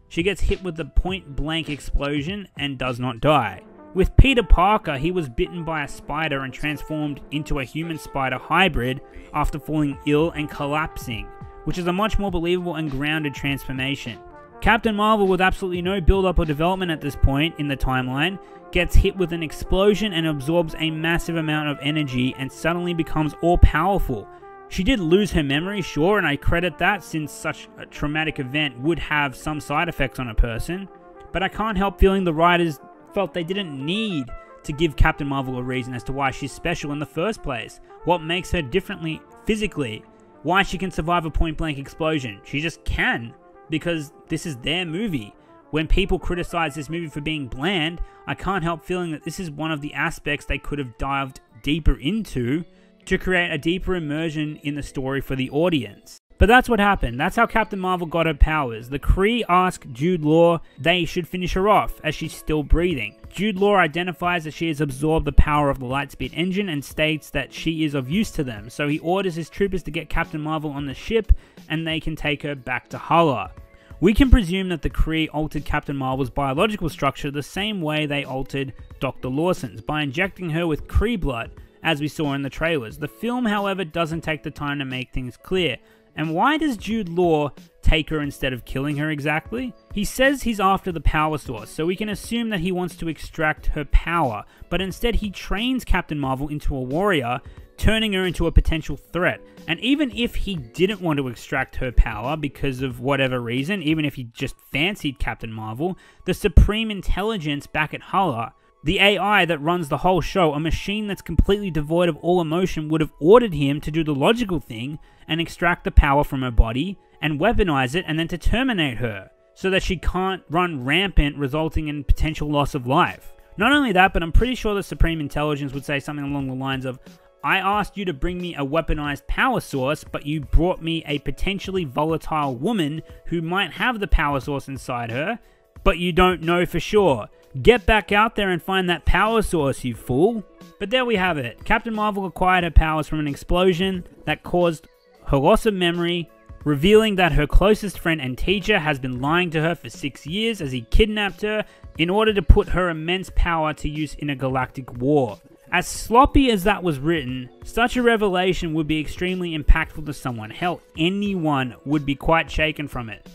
She gets hit with the point-blank explosion and does not die. With Peter Parker, he was bitten by a spider and transformed into a human-spider hybrid after falling ill and collapsing, which is a much more believable and grounded transformation. Captain Marvel, with absolutely no build-up or development at this point in the timeline, gets hit with an explosion and absorbs a massive amount of energy and suddenly becomes all-powerful. She did lose her memory, sure, and I credit that since such a traumatic event would have some side effects on a person, but I can't help feeling the writers felt they didn't need to give Captain Marvel a reason as to why she's special in the first place. What makes her differently physically? Why she can survive a point-blank explosion? She just can, because this is their movie. When people criticize this movie for being bland, I can't help feeling that this is one of the aspects they could have dived deeper into to create a deeper immersion in the story for the audience. But that's what happened. That's how Captain Marvel got her powers. The Kree ask Jude Law they should finish her off as she's still breathing. Jude Law identifies that she has absorbed the power of the Lightspeed engine and states that she is of use to them, so he orders his troopers to get Captain Marvel on the ship and they can take her back to Hala. We can presume that the Kree altered Captain Marvel's biological structure the same way they altered Dr. Lawson's, by injecting her with Kree blood, as we saw in the trailers. The film, however, doesn't take the time to make things clear. And why does Jude Law take her instead of killing her exactly? He says he's after the power source, so we can assume that he wants to extract her power, but instead he trains Captain Marvel into a warrior, turning her into a potential threat. And even if he didn't want to extract her power because of whatever reason, even if he just fancied Captain Marvel, the Supreme Intelligence back at Hala, the AI that runs the whole show, a machine that's completely devoid of all emotion, would have ordered him to do the logical thing and extract the power from her body and weaponize it and then to terminate her so that she can't run rampant, resulting in potential loss of life. Not only that, but I'm pretty sure the Supreme Intelligence would say something along the lines of, I asked you to bring me a weaponized power source, but you brought me a potentially volatile woman who might have the power source inside her, but you don't know for sure. Get back out there and find that power source, you fool. But there we have it. Captain Marvel acquired her powers from an explosion that caused her loss of memory, revealing that her closest friend and teacher has been lying to her for 6 years as he kidnapped her in order to put her immense power to use in a galactic war. As sloppy as that was written, such a revelation would be extremely impactful to someone. Hell, anyone would be quite shaken from it.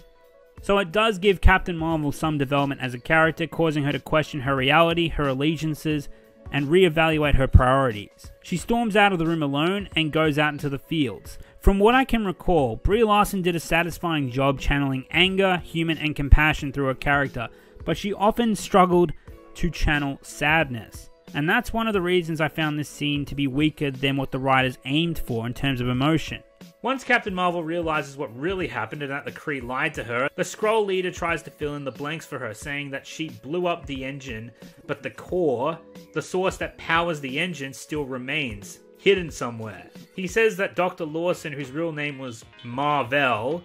So it does give Captain Marvel some development as a character, causing her to question her reality, her allegiances, and reevaluate her priorities. She storms out of the room alone and goes out into the fields. From what I can recall, Brie Larson did a satisfying job channeling anger, humor, and compassion through her character, but she often struggled to channel sadness. And that's one of the reasons I found this scene to be weaker than what the writers aimed for in terms of emotion. Once Captain Marvel realizes what really happened and that the Kree lied to her, the Skrull leader tries to fill in the blanks for her, saying that she blew up the engine, but the core, the source that powers the engine, still remains, hidden somewhere. He says that Dr. Lawson, whose real name was Mar-Vell...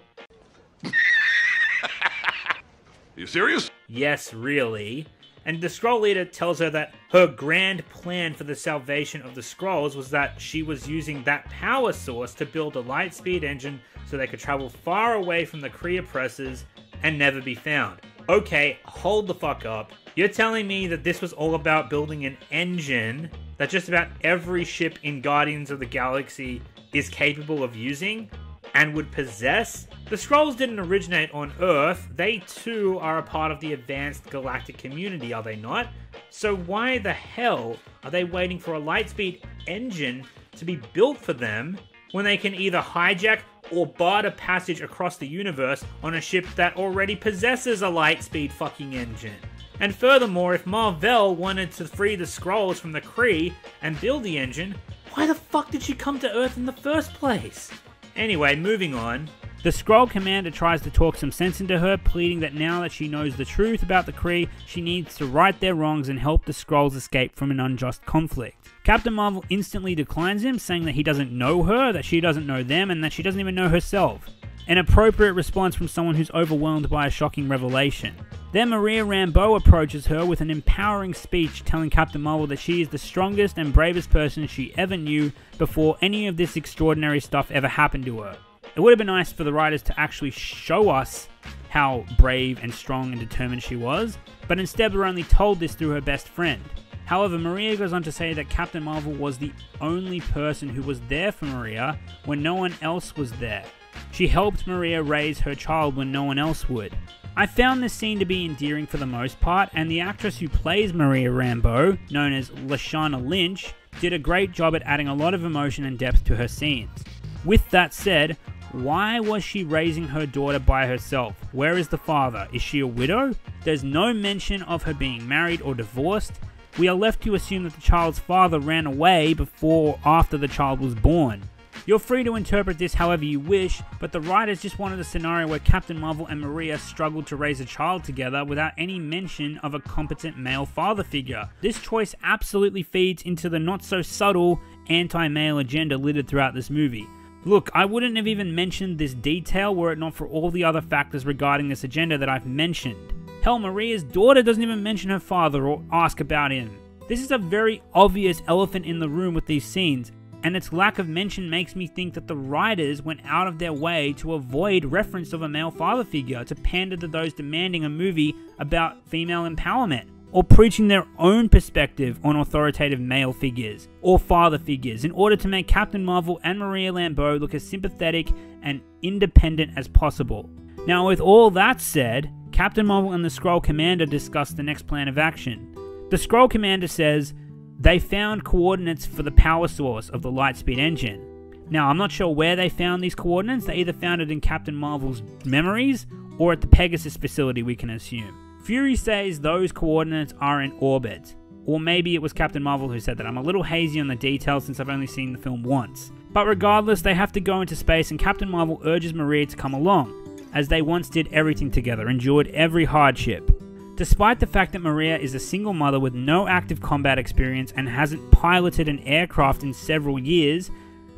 You serious? Yes, really. And the Skrull leader tells her that her grand plan for the salvation of the Skrulls was that she was using that power source to build a light-speed engine so they could travel far away from the Kree oppressors and never be found. Okay, hold the fuck up. You're telling me that this was all about building an engine that just about every ship in Guardians of the Galaxy is capable of using and would possess? The Skrulls didn't originate on Earth. They too are a part of the advanced galactic community, are they not? So why the hell are they waiting for a lightspeed engine to be built for them when they can either hijack or barter passage across the universe on a ship that already possesses a lightspeed fucking engine? And furthermore, if Mar-Vell wanted to free the Skrulls from the Kree and build the engine, why the fuck did she come to Earth in the first place? Anyway, moving on. The Skrull commander tries to talk some sense into her, pleading that now that she knows the truth about the Kree, she needs to right their wrongs and help the Skrulls escape from an unjust conflict. Captain Marvel instantly declines him, saying that he doesn't know her, that she doesn't know them, and that she doesn't even know herself. An appropriate response from someone who's overwhelmed by a shocking revelation. Then Maria Rambeau approaches her with an empowering speech telling Captain Marvel that she is the strongest and bravest person she ever knew before any of this extraordinary stuff ever happened to her. It would have been nice for the writers to actually show us how brave and strong and determined she was, but instead we're only told this through her best friend. However, Maria goes on to say that Captain Marvel was the only person who was there for Maria when no one else was there. She helped Maria raise her child when no one else would. I found this scene to be endearing for the most part, and the actress who plays Maria Rambeau, known as Lashana Lynch, did a great job at adding a lot of emotion and depth to her scenes. With that said, why was she raising her daughter by herself? Where is the father? Is she a widow? There's no mention of her being married or divorced. We are left to assume that the child's father ran away before or after the child was born. You're free to interpret this however you wish, but the writers just wanted a scenario where Captain Marvel and Maria struggled to raise a child together without any mention of a competent male father figure. This choice absolutely feeds into the not-so-subtle anti-male agenda littered throughout this movie. Look, I wouldn't have even mentioned this detail were it not for all the other factors regarding this agenda that I've mentioned. Hell, Maria's daughter doesn't even mention her father or ask about him. This is a very obvious elephant in the room with these scenes, and its lack of mention makes me think that the writers went out of their way to avoid reference of a male father figure to pander to those demanding a movie about female empowerment, or preaching their own perspective on authoritative male figures or father figures in order to make Captain Marvel and Maria Rambeau look as sympathetic and independent as possible. Now, with all that said, Captain Marvel and the Skrull Commander discuss the next plan of action. The Skrull Commander says they found coordinates for the power source of the Lightspeed engine. Now, I'm not sure where they found these coordinates. They either found it in Captain Marvel's memories or at the Pegasus facility, we can assume. Fury says those coordinates are in orbit. Or maybe it was Captain Marvel who said that. I'm a little hazy on the details since I've only seen the film once. But regardless, they have to go into space and Captain Marvel urges Maria to come along, as they once did everything together, endured every hardship. Despite the fact that Maria is a single mother with no active combat experience and hasn't piloted an aircraft in several years,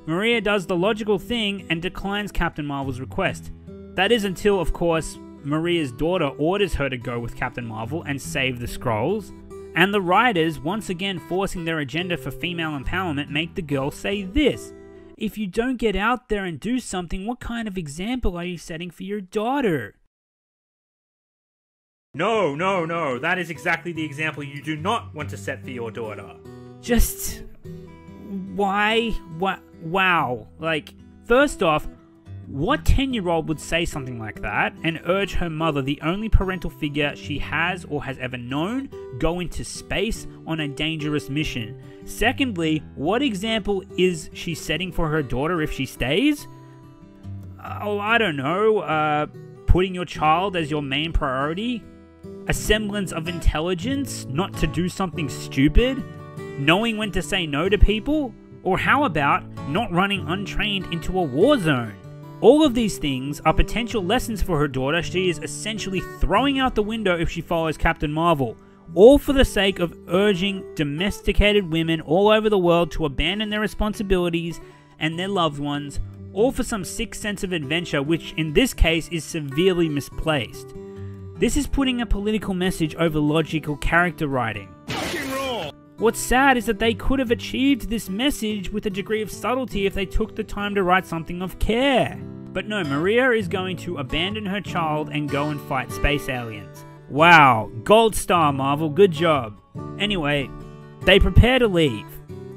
Maria does the logical thing and declines Captain Marvel's request. That is until, of course, Maria's daughter orders her to go with Captain Marvel and save the Skrulls, and the writers, once again forcing their agenda for female empowerment, make the girl say this: "If you don't get out there and do something, what kind of example are you setting for your daughter?" No, that is exactly the example you do not want to set for your daughter. Just... why? Wow. Like, first off, What 10-year-old would say something like that and urge her mother, the only parental figure she has or has ever known, go into space on a dangerous mission? Secondly, what example is she setting for her daughter if she stays? Oh, I don't know, putting your child as your main priority? A semblance of intelligence, not to do something stupid? Knowing when to say no to people? Or how about not running untrained into a war zone? All of these things are potential lessons for her daughter she is essentially throwing out the window if she follows Captain Marvel, all for the sake of urging domesticated women all over the world to abandon their responsibilities and their loved ones, all for some sick sense of adventure which in this case is severely misplaced. This is putting a political message over logical character writing. What's sad is that they could have achieved this message with a degree of subtlety if they took the time to write something of care. But no, Maria is going to abandon her child and go and fight space aliens. Wow, gold star Marvel, good job. Anyway, they prepare to leave,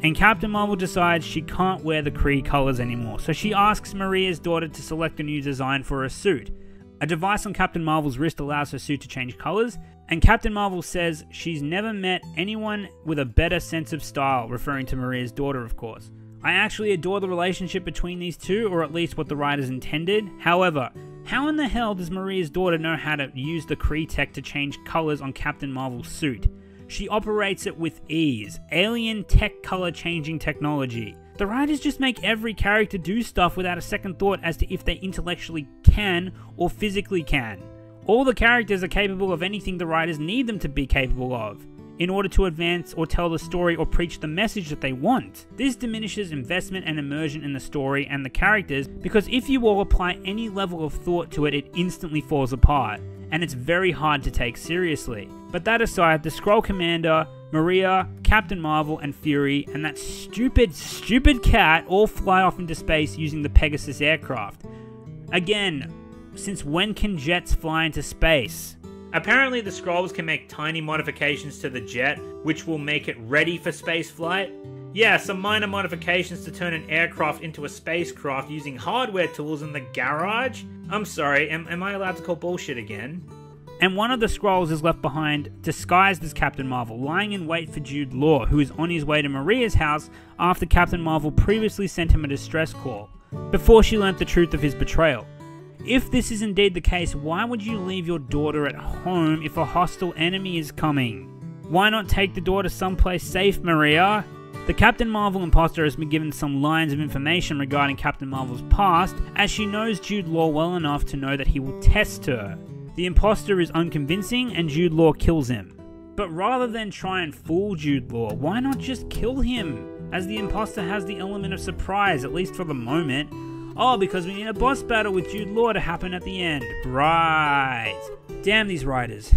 and Captain Marvel decides she can't wear the Kree colors anymore, so she asks Maria's daughter to select a new design for her suit. A device on Captain Marvel's wrist allows her suit to change colors, and Captain Marvel says she's never met anyone with a better sense of style, referring to Maria's daughter, of course. I actually adore the relationship between these two, or at least what the writers intended. However, how in the hell does Maria's daughter know how to use the Kree tech to change colors on Captain Marvel's suit? She operates it with ease, alien tech color changing technology. The writers just make every character do stuff without a second thought as to if they intellectually can or physically can. All the characters are capable of anything the writers need them to be capable of, in order to advance or tell the story or preach the message that they want. This diminishes investment and immersion in the story and the characters, because if you all apply any level of thought to it, it instantly falls apart, and it's very hard to take seriously. But that aside, the Skrull Commander, Maria, Captain Marvel, and Fury, and that stupid cat all fly off into space using the Pegasus aircraft. Again, since when can jets fly into space? Apparently the Skrulls can make tiny modifications to the jet, which will make it ready for space flight. Yeah, some minor modifications to turn an aircraft into a spacecraft using hardware tools in the garage? I'm sorry, am I allowed to call bullshit again? And one of the Skrulls is left behind, disguised as Captain Marvel, lying in wait for Jude Law, who is on his way to Maria's house after Captain Marvel previously sent him a distress call, before she learnt the truth of his betrayal. If this is indeed the case, why would you leave your daughter at home if a hostile enemy is coming? Why not take the daughter someplace safe, Maria? The Captain Marvel imposter has been given some lines of information regarding Captain Marvel's past, as she knows Jude Law well enough to know that he will test her. The imposter is unconvincing and Jude Law kills him. But rather than try and fool Jude Law, why not just kill him? As the imposter has the element of surprise, at least for the moment. Oh, because we need a boss battle with Jude Law to happen at the end. Right. Damn these writers.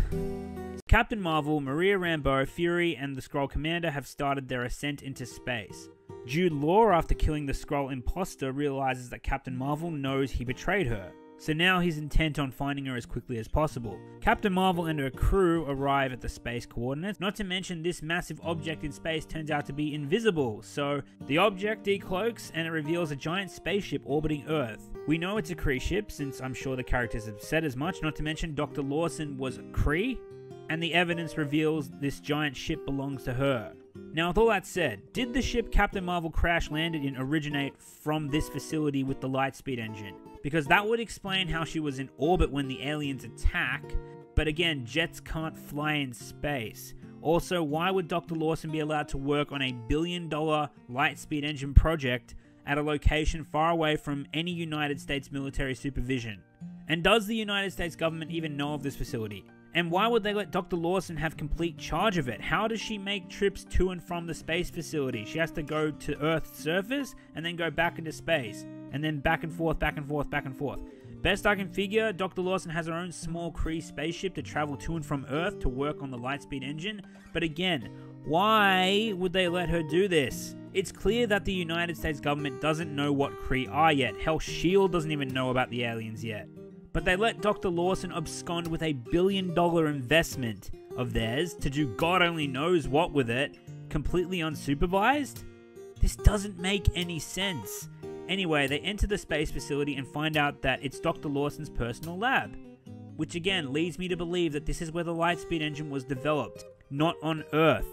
Captain Marvel, Maria Rambeau, Fury, and the Skrull Commander have started their ascent into space. Jude Law, after killing the Skrull imposter, realizes that Captain Marvel knows he betrayed her. So now he's intent on finding her as quickly as possible. Captain Marvel and her crew arrive at the space coordinates, not to mention this massive object in space turns out to be invisible, so the object decloaks and it reveals a giant spaceship orbiting Earth. We know it's a Kree ship, since I'm sure the characters have said as much, not to mention Dr. Lawson was Kree, and the evidence reveals this giant ship belongs to her. Now, with all that said, did the ship Captain Marvel crash landed in originate from this facility with the Lightspeed engine? Because that would explain how she was in orbit when the aliens attack, but again, jets can't fly in space. Also, why would Dr. Lawson be allowed to work on a $1 billion Lightspeed engine project at a location far away from any United States military supervision? And does the United States government even know of this facility? And why would they let Dr. Lawson have complete charge of it? How does she make trips to and from the space facility? She has to go to Earth's surface and then go back into space. And then back and forth, back and forth, back and forth. Best I can figure, Dr. Lawson has her own small Kree spaceship to travel to and from Earth to work on the Lightspeed engine. But again, why would they let her do this? It's clear that the United States government doesn't know what Kree are yet. Hell, S.H.I.E.L.D. doesn't even know about the aliens yet. But they let Dr. Lawson abscond with a $1 billion investment of theirs to do God only knows what with it, completely unsupervised? This doesn't make any sense. Anyway, they enter the space facility and find out that it's Dr. Lawson's personal lab, which again leads me to believe that this is where the Lightspeed engine was developed, not on Earth.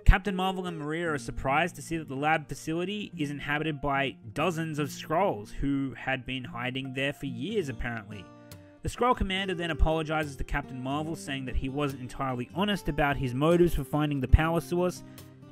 Captain Marvel and Maria are surprised to see that the lab facility is inhabited by dozens of Skrulls who had been hiding there for years apparently. The Skrull commander then apologizes to Captain Marvel, saying that he wasn't entirely honest about his motives for finding the power source,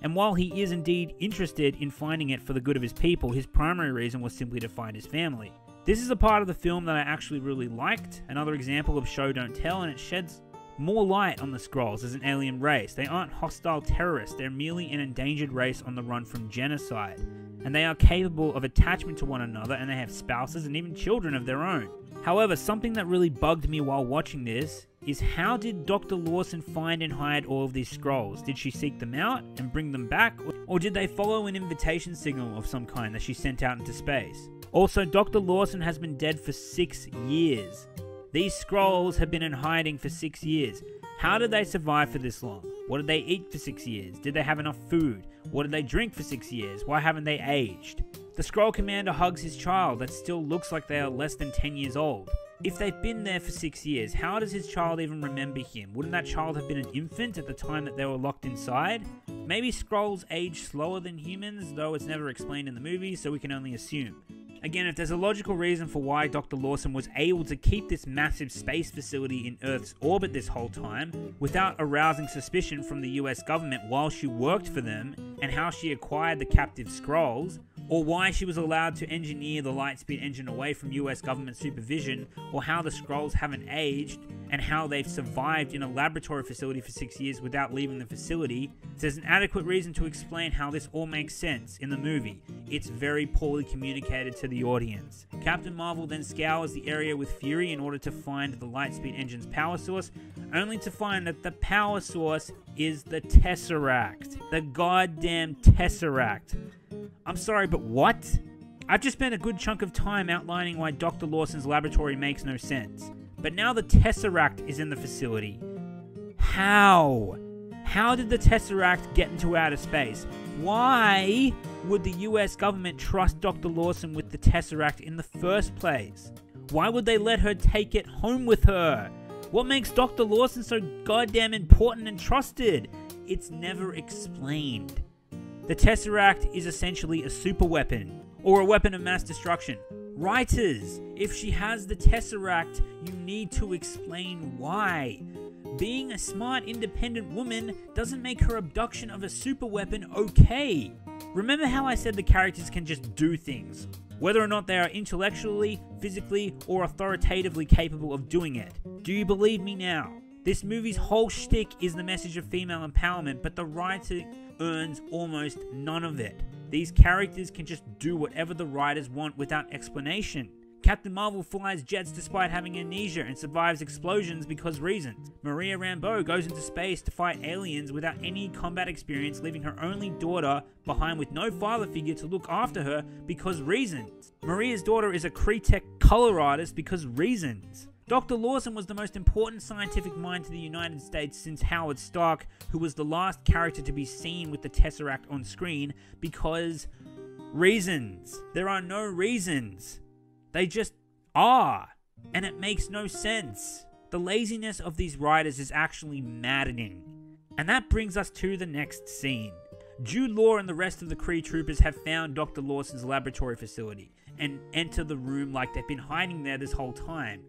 and while he is indeed interested in finding it for the good of his people, his primary reason was simply to find his family. This is a part of the film that I actually really liked, another example of show don't tell, and it sheds more light on the Skrulls as an alien race. They aren't hostile terrorists, they're merely an endangered race on the run from genocide. And they are capable of attachment to one another, and they have spouses and even children of their own. However, something that really bugged me while watching this is how did Dr. Lawson find and hide all of these Skrulls? Did she seek them out and bring them back? Or did they follow an invitation signal of some kind that she sent out into space? Also, Dr. Lawson has been dead for 6 years. These Skrulls have been in hiding for 6 years. How did they survive for this long? What did they eat for 6 years? Did they have enough food? What did they drink for 6 years? Why haven't they aged? The Skrull commander hugs his child that still looks like they are less than 10 years old. If they've been there for 6 years, how does his child even remember him? Wouldn't that child have been an infant at the time that they were locked inside? Maybe Skrulls age slower than humans, though it's never explained in the movie, so we can only assume. Again, if there's a logical reason for why Dr. Lawson was able to keep this massive space facility in Earth's orbit this whole time, without arousing suspicion from the US government while she worked for them, and how she acquired the captive Skrulls, or why she was allowed to engineer the Lightspeed engine away from US government supervision, or how the Skrulls haven't aged, and how they've survived in a laboratory facility for 6 years without leaving the facility, there's an adequate reason to explain how this all makes sense in the movie. It's very poorly communicated to the audience. Captain Marvel then scours the area with Fury in order to find the Lightspeed engine's power source, only to find that the power source is the Tesseract. The goddamn Tesseract. I'm sorry, but what? I've just spent a good chunk of time outlining why Dr. Lawson's laboratory makes no sense. But now the Tesseract is in the facility. How? How did the Tesseract get into outer space? Why would the US government trust Dr. Lawson with the Tesseract in the first place? Why would they let her take it home with her? What makes Dr. Lawson so goddamn important and trusted? It's never explained. The Tesseract is essentially a super weapon, or a weapon of mass destruction. Writers, if she has the Tesseract, you need to explain why. Being a smart, independent woman doesn't make her abduction of a super weapon okay. Remember how I said the characters can just do things, whether or not they are intellectually, physically, or authoritatively capable of doing it. Do you believe me now? This movie's whole shtick is the message of female empowerment, but the writing earns almost none of it. These characters can just do whatever the writers want without explanation. Captain Marvel flies jets despite having amnesia and survives explosions because reasons. Maria Rambeau goes into space to fight aliens without any combat experience, leaving her only daughter behind with no father figure to look after her because reasons. Maria's daughter is a Kree-Tech color artist because reasons. Dr. Lawson was the most important scientific mind to the United States since Howard Stark, who was the last character to be seen with the Tesseract on screen because reasons. There are no reasons. They just are. And it makes no sense. The laziness of these writers is actually maddening. And that brings us to the next scene. Jude Law and the rest of the Kree troopers have found Dr. Lawson's laboratory facility and enter the room like they've been hiding there this whole time.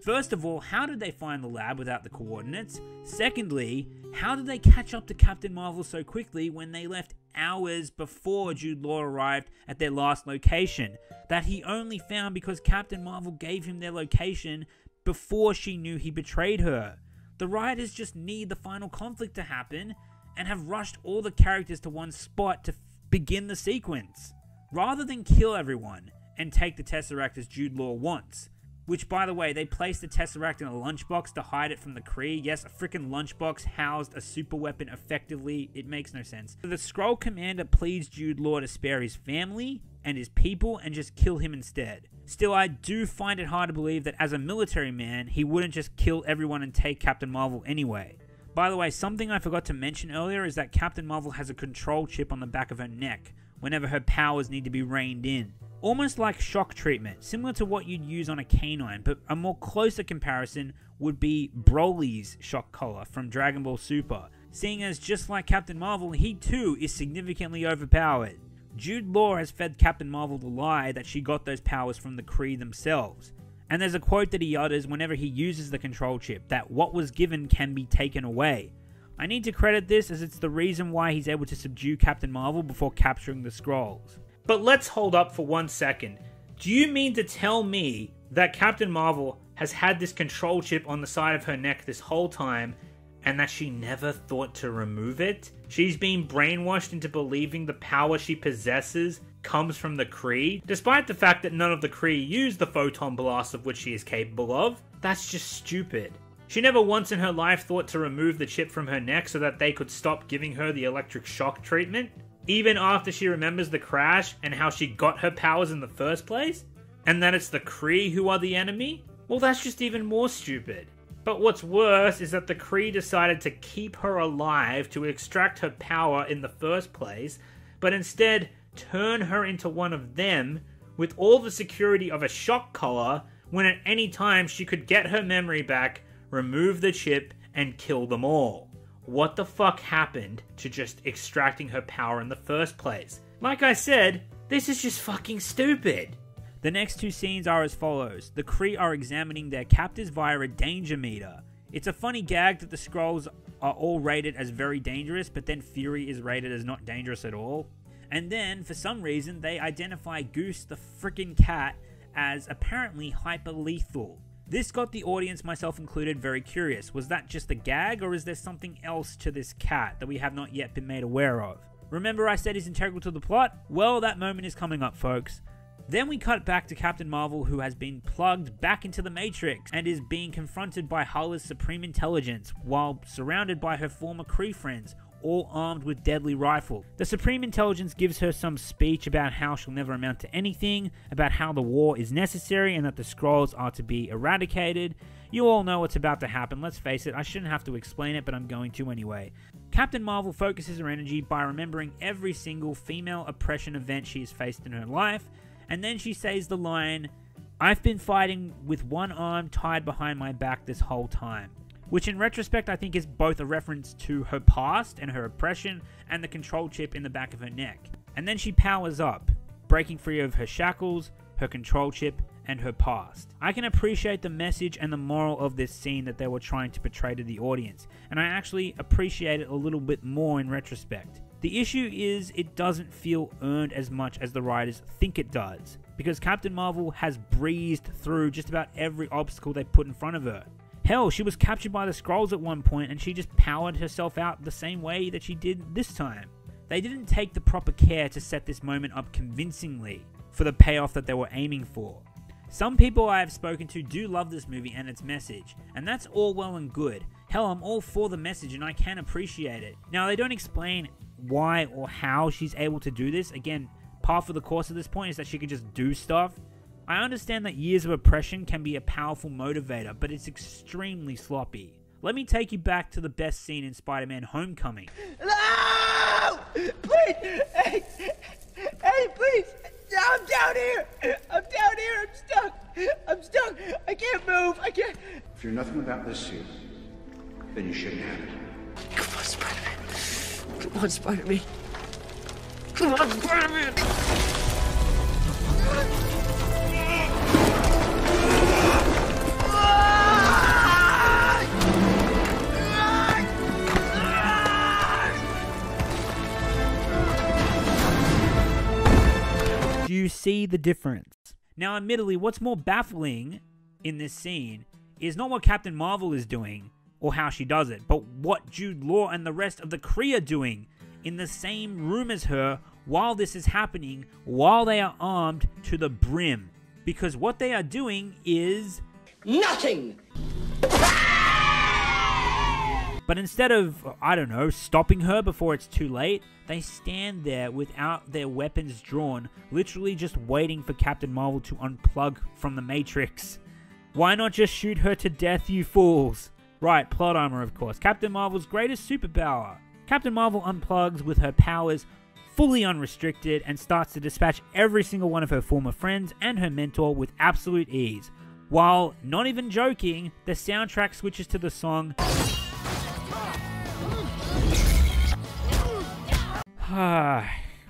First of all, how did they find the lab without the coordinates? Secondly, how did they catch up to Captain Marvel so quickly when they left hours before Jude Law arrived at their last location, that he only found because Captain Marvel gave him their location before she knew he betrayed her? The writers just need the final conflict to happen and have rushed all the characters to one spot to begin the sequence, rather than kill everyone and take the Tesseract as Jude Law wants. Which, by the way, they placed the Tesseract in a lunchbox to hide it from the Kree. Yes, a freaking lunchbox housed a super weapon effectively. It makes no sense. The Skrull commander pleads Jude Law to spare his family and his people and just kill him instead. Still, I do find it hard to believe that as a military man, he wouldn't just kill everyone and take Captain Marvel anyway. By the way, something I forgot to mention earlier is that Captain Marvel has a control chip on the back of her neck, whenever her powers need to be reined in. Almost like shock treatment, similar to what you'd use on a canine, but a more closer comparison would be Broly's shock collar from Dragon Ball Super, seeing as just like Captain Marvel, he too is significantly overpowered. Jude Law has fed Captain Marvel the lie that she got those powers from the Kree themselves. And there's a quote that he utters whenever he uses the control chip, that what was given can be taken away. I need to credit this as it's the reason why he's able to subdue Captain Marvel before capturing the Skrulls. But let's hold up for 1 second. Do you mean to tell me that Captain Marvel has had this control chip on the side of her neck this whole time, and that she never thought to remove it? She's been brainwashed into believing the power she possesses comes from the Kree, despite the fact that none of the Kree use the photon blast of which she is capable of? That's just stupid. She never once in her life thought to remove the chip from her neck so that they could stop giving her the electric shock treatment, even after she remembers the crash and how she got her powers in the first place? And that it's the Kree who are the enemy? Well, that's just even more stupid. But what's worse is that the Kree decided to keep her alive to extract her power in the first place, but instead turn her into one of them with all the security of a shock collar, when at any time she could get her memory back, remove the chip, and kill them all. What the fuck happened to just extracting her power in the first place? Like I said, this is just fucking stupid. The next two scenes are as follows. The Kree are examining their captors via a danger meter. It's a funny gag that the Skrulls are all rated as very dangerous, but then Fury is rated as not dangerous at all. And then, for some reason, they identify Goose the frickin' cat as apparently hyper-lethal. This got the audience, myself included, very curious. Was that just a gag, or is there something else to this cat that we have not yet been made aware of? Remember I said he's integral to the plot? Well, that moment is coming up, folks. Then we cut back to Captain Marvel, who has been plugged back into the Matrix and is being confronted by Hala's Supreme Intelligence while surrounded by her former Kree friends, all armed with deadly rifles. The Supreme Intelligence gives her some speech about how she'll never amount to anything, about how the war is necessary and that the Skrulls are to be eradicated. You all know what's about to happen, let's face it, I shouldn't have to explain it, but I'm going to anyway. Captain Marvel focuses her energy by remembering every single female oppression event she has faced in her life, and then she says the line, "I've been fighting with one arm tied behind my back this whole time." Which in retrospect I think is both a reference to her past and her oppression and the control chip in the back of her neck. And then she powers up, breaking free of her shackles, her control chip, and her past. I can appreciate the message and the moral of this scene that they were trying to portray to the audience, and I actually appreciate it a little bit more in retrospect. The issue is it doesn't feel earned as much as the writers think it does, because Captain Marvel has breezed through just about every obstacle they put in front of her. Hell, she was captured by the Skrulls at one point and she just powered herself out the same way that she did this time. They didn't take the proper care to set this moment up convincingly for the payoff that they were aiming for. Some people I have spoken to do love this movie and its message, and that's all well and good. Hell, I'm all for the message and I can appreciate it. Now, they don't explain why or how she's able to do this. Again, par for the course at this point is that she could just do stuff. I understand that years of oppression can be a powerful motivator, but it's extremely sloppy. Let me take you back to the best scene in Spider-Man Homecoming. No! Please! Hey, please! I'm down here! I'm down here! I'm stuck! I'm stuck! I can't move! I can't... If you're nothing without this suit, then you shouldn't have it. Come on, Spider-Man! Come on, Spider-Man! Come on, Spider-Man! Do you see the difference? Now, admittedly, what's more baffling in this scene is not what Captain Marvel is doing or how she does it, but what Jude Law and the rest of the Kree are doing in the same room as her while this is happening, while they are armed to the brim. Because what they are doing is... Nothing! But instead of, I don't know, stopping her before it's too late, they stand there without their weapons drawn, literally just waiting for Captain Marvel to unplug from the Matrix. Why not just shoot her to death, you fools? Right, plot armor, of course. Captain Marvel's greatest superpower. Captain Marvel unplugs with her powers fully unrestricted and starts to dispatch every single one of her former friends and her mentor with absolute ease. While, not even joking, the soundtrack switches to the song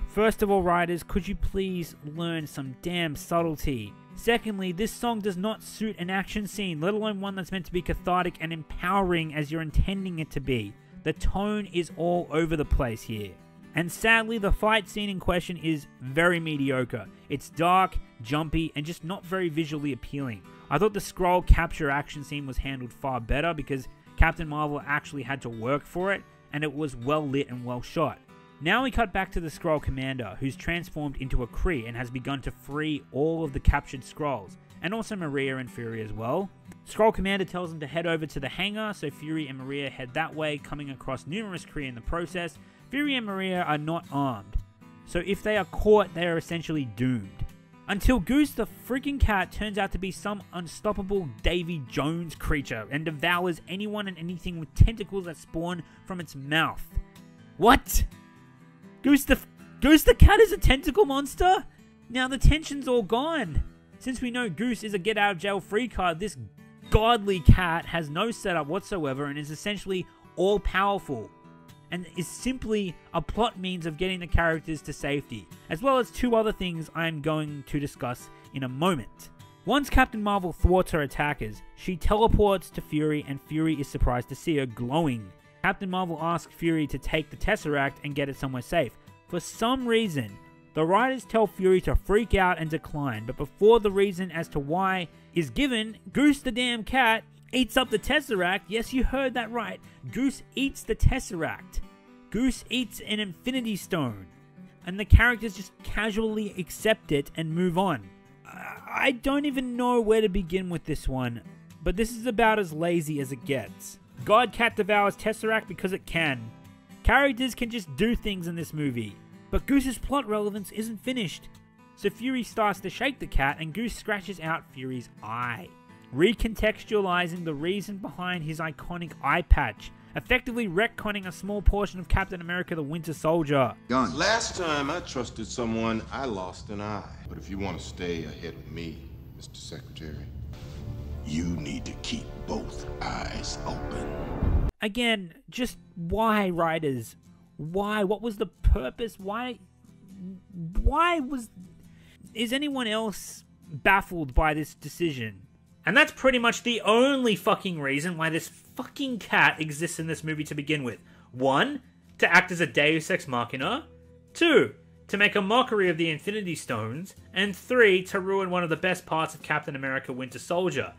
First of all, writers, could you please learn some damn subtlety? Secondly, this song does not suit an action scene, let alone one that's meant to be cathartic and empowering as you're intending it to be. The tone is all over the place here. And sadly, the fight scene in question is very mediocre. It's dark, jumpy, and just not very visually appealing. I thought the Skrull capture action scene was handled far better because Captain Marvel actually had to work for it, and it was well lit and well shot. Now we cut back to the Skrull commander, who's transformed into a Kree and has begun to free all of the captured Skrulls, and also Maria and Fury as well. Skrull commander tells them to head over to the hangar, so Fury and Maria head that way, coming across numerous Kree in the process. Fury and Maria are not armed, so if they are caught, they are essentially doomed. Until Goose the freaking cat turns out to be some unstoppable Davy Jones creature and devours anyone and anything with tentacles that spawn from its mouth. What? Goose the cat is a tentacle monster? Now the tension's all gone. Since we know Goose is a get out of jail free card, this godly cat has no setup whatsoever and is essentially all powerful, and is simply a plot means of getting the characters to safety, as well as two other things I'm going to discuss in a moment. Once Captain Marvel thwarts her attackers, she teleports to Fury and Fury is surprised to see her glowing. Captain Marvel asks Fury to take the Tesseract and get it somewhere safe. For some reason, the writers tell Fury to freak out and decline, but before the reason as to why is given, Goose the damn cat eats up the Tesseract. Yes, you heard that right. Goose eats the Tesseract. Goose eats an Infinity Stone. And the characters just casually accept it and move on. I don't even know where to begin with this one, but this is about as lazy as it gets. God Cat devours Tesseract because it can. Characters can just do things in this movie, but Goose's plot relevance isn't finished. So Fury starts to shake the cat and Goose scratches out Fury's eye, recontextualizing the reason behind his iconic eye patch, effectively retconning a small portion of Captain America the Winter Soldier. Gun. Last time I trusted someone, I lost an eye. But if you want to stay ahead of me, Mr. Secretary, you need to keep both eyes open. Again, just why, writers? Why? What was the purpose? Why was... Is anyone else baffled by this decision? And that's pretty much the only fucking reason why this fucking cat exists in this movie to begin with. 1, to act as a Deus Ex Machina. 2, to make a mockery of the Infinity Stones. And 3, to ruin one of the best parts of Captain America Winter Soldier.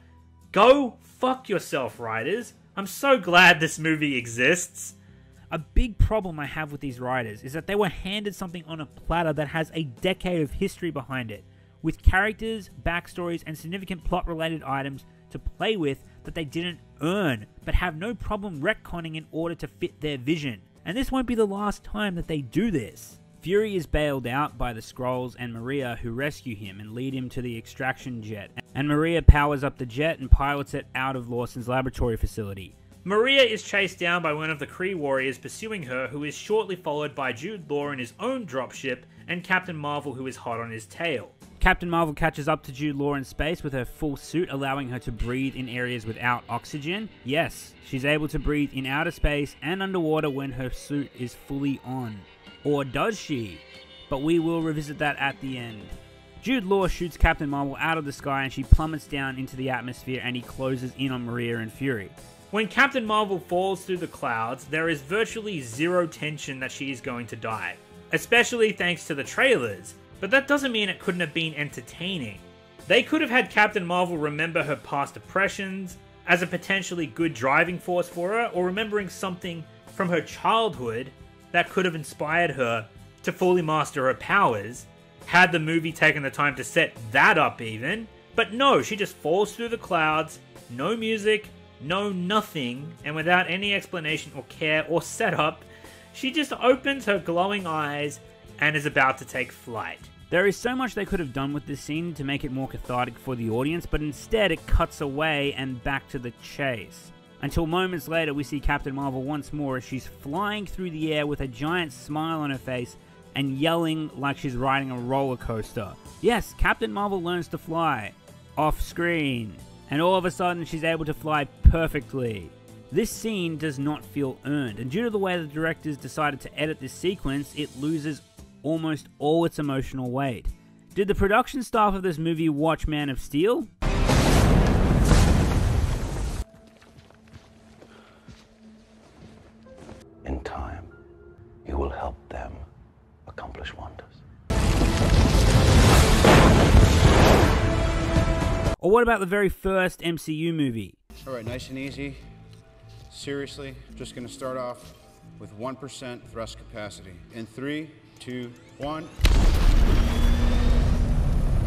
Go fuck yourself, writers. I'm so glad this movie exists. A big problem I have with these writers is that they were handed something on a platter that has a decade of history behind it, with characters, backstories, and significant plot-related items to play with that they didn't earn, but have no problem retconning in order to fit their vision. And this won't be the last time that they do this. Fury is bailed out by the Skrulls and Maria, who rescue him and lead him to the extraction jet, and Maria powers up the jet and pilots it out of Lawson's laboratory facility. Maria is chased down by one of the Kree warriors pursuing her, who is shortly followed by Jude Law in his own dropship, and Captain Marvel, who is hot on his tail. Captain Marvel catches up to Jude Law in space with her full suit, allowing her to breathe in areas without oxygen. Yes, she's able to breathe in outer space and underwater when her suit is fully on. Or does she? But we will revisit that at the end. Jude Law shoots Captain Marvel out of the sky and she plummets down into the atmosphere, and he closes in on Maria and Fury. When Captain Marvel falls through the clouds, there is virtually zero tension that she is going to die, especially thanks to the trailers, but that doesn't mean it couldn't have been entertaining. They could have had Captain Marvel remember her past oppressions as a potentially good driving force for her, or remembering something from her childhood that could have inspired her to fully master her powers, had the movie taken the time to set that up even. But no, she just falls through the clouds, no music, no nothing, and without any explanation or care or setup, she just opens her glowing eyes and is about to take flight. There is so much they could have done with this scene to make it more cathartic for the audience, but instead it cuts away and back to the chase. Until moments later we see Captain Marvel once more as she's flying through the air with a giant smile on her face, and yelling like she's riding a roller coaster. Yes, Captain Marvel learns to fly off screen, and all of a sudden she's able to fly perfectly. This scene does not feel earned, and due to the way the directors decided to edit this sequence, it loses almost all its emotional weight. Did the production staff of this movie watch Man of Steel? In time, you will help them accomplish wonders. Or what about the very first MCU movie? All right, nice and easy. Seriously, just gonna start off with 1% thrust capacity. In 3, 2, 1.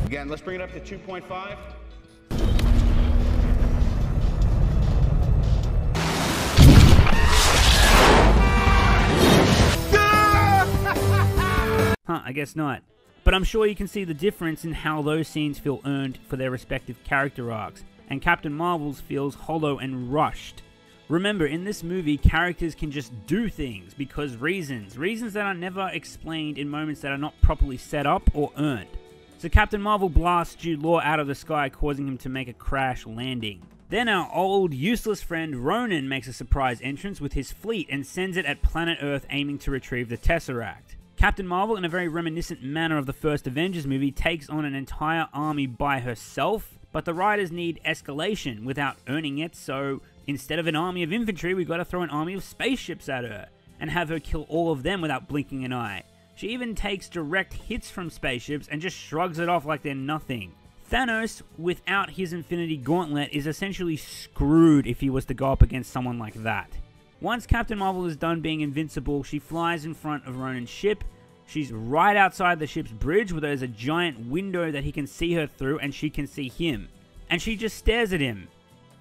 Again, let's bring it up to 2.5. Huh, I guess not. But I'm sure you can see the difference in how those scenes feel earned for their respective character arcs, and Captain Marvel's feels hollow and rushed. Remember, in this movie, characters can just do things because reasons that are never explained in moments that are not properly set up or earned. So Captain Marvel blasts Jude Law out of the sky, causing him to make a crash landing. Then our old, useless friend Ronan makes a surprise entrance with his fleet and sends it at planet Earth aiming to retrieve the Tesseract. Captain Marvel, in a very reminiscent manner of the first Avengers movie, takes on an entire army by herself, but the writers need escalation without earning it, so instead of an army of infantry, we gotta throw an army of spaceships at her, and have her kill all of them without blinking an eye. She even takes direct hits from spaceships and just shrugs it off like they're nothing. Thanos, without his Infinity Gauntlet, is essentially screwed if he was to go up against someone like that. Once Captain Marvel is done being invincible, she flies in front of Ronan's ship. She's right outside the ship's bridge where there's a giant window that he can see her through and she can see him. And she just stares at him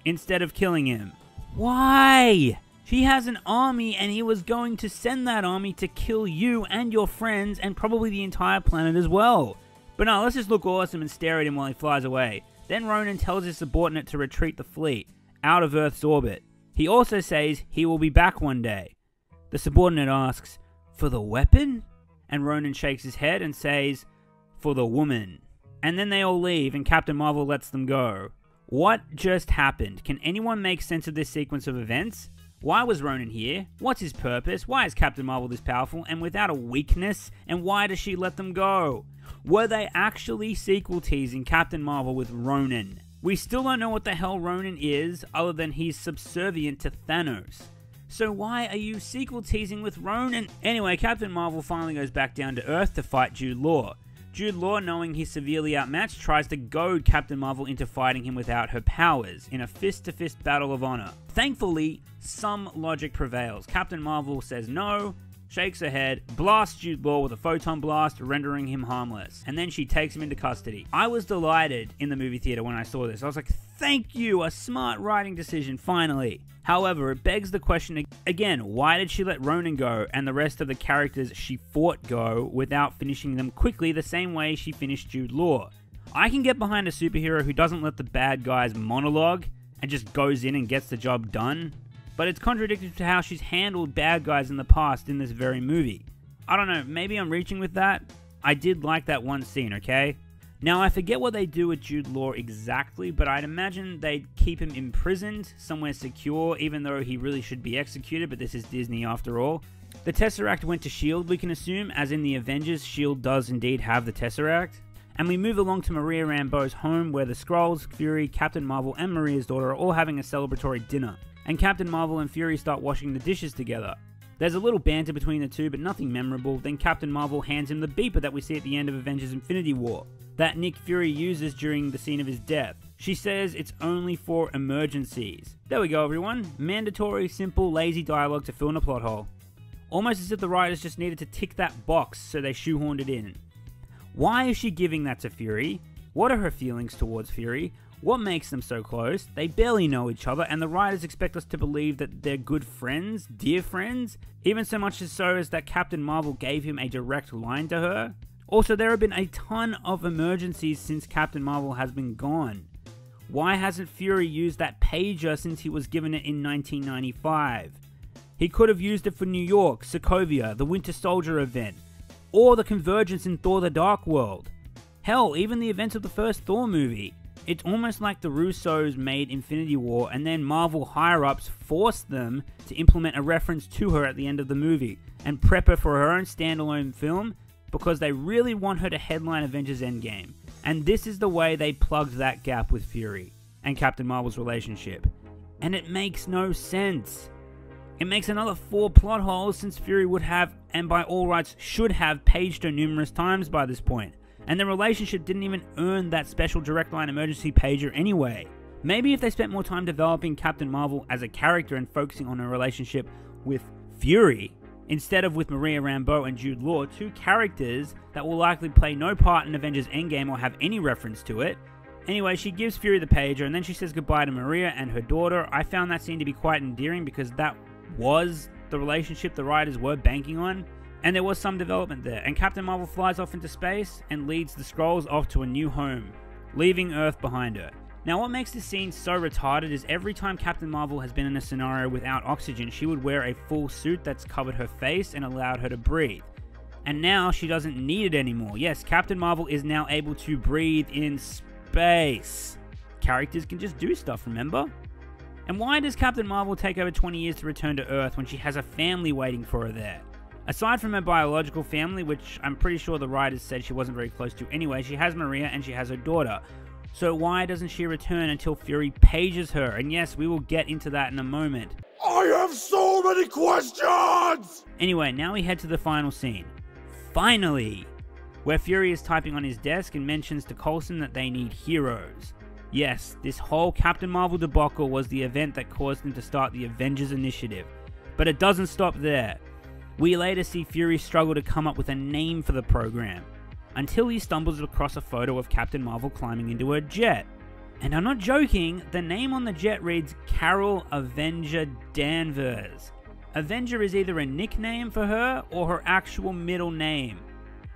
instead of killing him. Why? She has an army and he was going to send that army to kill you and your friends and probably the entire planet as well. But no, let's just look awesome and stare at him while he flies away. Then Ronan tells his subordinate to retreat the fleet out of Earth's orbit. He also says he will be back one day. The subordinate asks, "For the weapon?" And Ronan shakes his head and says, "For the woman." And then they all leave and Captain Marvel lets them go. What just happened? Can anyone make sense of this sequence of events? Why was Ronan here? What's his purpose? Why is Captain Marvel this powerful and without a weakness? And why does she let them go? Were they actually sequel teasing Captain Marvel with Ronan? We still don't know what the hell Ronan is, other than he's subservient to Thanos. So why are you sequel teasing with Ronan? Anyway, Captain Marvel finally goes back down to Earth to fight Jude Law. Jude Law, knowing he's severely outmatched, tries to goad Captain Marvel into fighting him without her powers, in a fist-to-fist battle of honor. Thankfully, some logic prevails. Captain Marvel says no, shakes her head, blasts Jude Law with a photon blast, rendering him harmless, and then she takes him into custody. I was delighted in the movie theater when I saw this. I was like, thank you, a smart writing decision, finally. However, it begs the question again, why did she let Ronan go and the rest of the characters she fought go without finishing them quickly the same way she finished Jude Law? I can get behind a superhero who doesn't let the bad guys monologue and just goes in and gets the job done, but it's contradictory to how she's handled bad guys in the past in this very movie. I don't know, maybe I'm reaching with that. I did like that one scene, okay? Now, I forget what they do with Jude Law exactly, but I'd imagine they'd keep him imprisoned, somewhere secure, even though he really should be executed, but this is Disney after all. The Tesseract went to S.H.I.E.L.D., we can assume, as in the Avengers, S.H.I.E.L.D. does indeed have the Tesseract. And we move along to Maria Rambeau's home, where the Skrulls, Fury, Captain Marvel, and Maria's daughter are all having a celebratory dinner. And Captain Marvel and Fury start washing the dishes together. There's a little banter between the two, but nothing memorable. Then Captain Marvel hands him the beeper that we see at the end of Avengers Infinity War, that Nick Fury uses during the scene of his death. She says it's only for emergencies. There we go, everyone. Mandatory, simple, lazy dialogue to fill in a plot hole. Almost as if the writers just needed to tick that box, so they shoehorned it in. Why is she giving that to Fury? What are her feelings towards Fury? What makes them so close? They barely know each other, and the writers expect us to believe that they're good friends, dear friends, even so much as so as that Captain Marvel gave him a direct line to her. Also, there have been a ton of emergencies since Captain Marvel has been gone. Why hasn't Fury used that pager since he was given it in 1995? He could have used it for New York, Sokovia, the Winter Soldier event. or the convergence in Thor: The Dark World. Hell, even the events of the first Thor movie. It's almost like the Russos made Infinity War and then Marvel higher-ups forced them to implement a reference to her at the end of the movie and prep her for her own standalone film because they really want her to headline Avengers Endgame. And this is the way they plugged that gap with Fury and Captain Marvel's relationship. And it makes no sense. It makes another 4 plot holes since Fury would have, and by all rights should have, paged her numerous times by this point. And the relationship didn't even earn that special direct line emergency pager anyway. Maybe if they spent more time developing Captain Marvel as a character and focusing on her relationship with Fury, instead of with Maria Rambeau and Jude Law, 2 characters that will likely play no part in Avengers Endgame or have any reference to it. Anyway, she gives Fury the pager and then she says goodbye to Maria and her daughter. I found that scene to be quite endearing because that was the relationship the writers were banking on. And there was some development there, and Captain Marvel flies off into space and leads the Skrulls off to a new home, leaving Earth behind her. Now what makes this scene so retarded is every time Captain Marvel has been in a scenario without oxygen, she would wear a full suit that's covered her face and allowed her to breathe. And now she doesn't need it anymore. Yes, Captain Marvel is now able to breathe in space. Characters can just do stuff, remember? And why does Captain Marvel take over 20 years to return to Earth when she has a family waiting for her there? Aside from her biological family, which I'm pretty sure the writers said she wasn't very close to anyway, she has Maria and she has her daughter. So why doesn't she return until Fury pages her? And yes, we will get into that in a moment. I have so many questions! Anyway, now we head to the final scene. Finally! Where Fury is typing on his desk and mentions to Coulson that they need heroes. Yes, this whole Captain Marvel debacle was the event that caused them to start the Avengers Initiative. But it doesn't stop there. We later see Fury struggle to come up with a name for the program, until he stumbles across a photo of Captain Marvel climbing into a jet. And I'm not joking, the name on the jet reads Carol Avenger Danvers. Avenger is either a nickname for her or her actual middle name.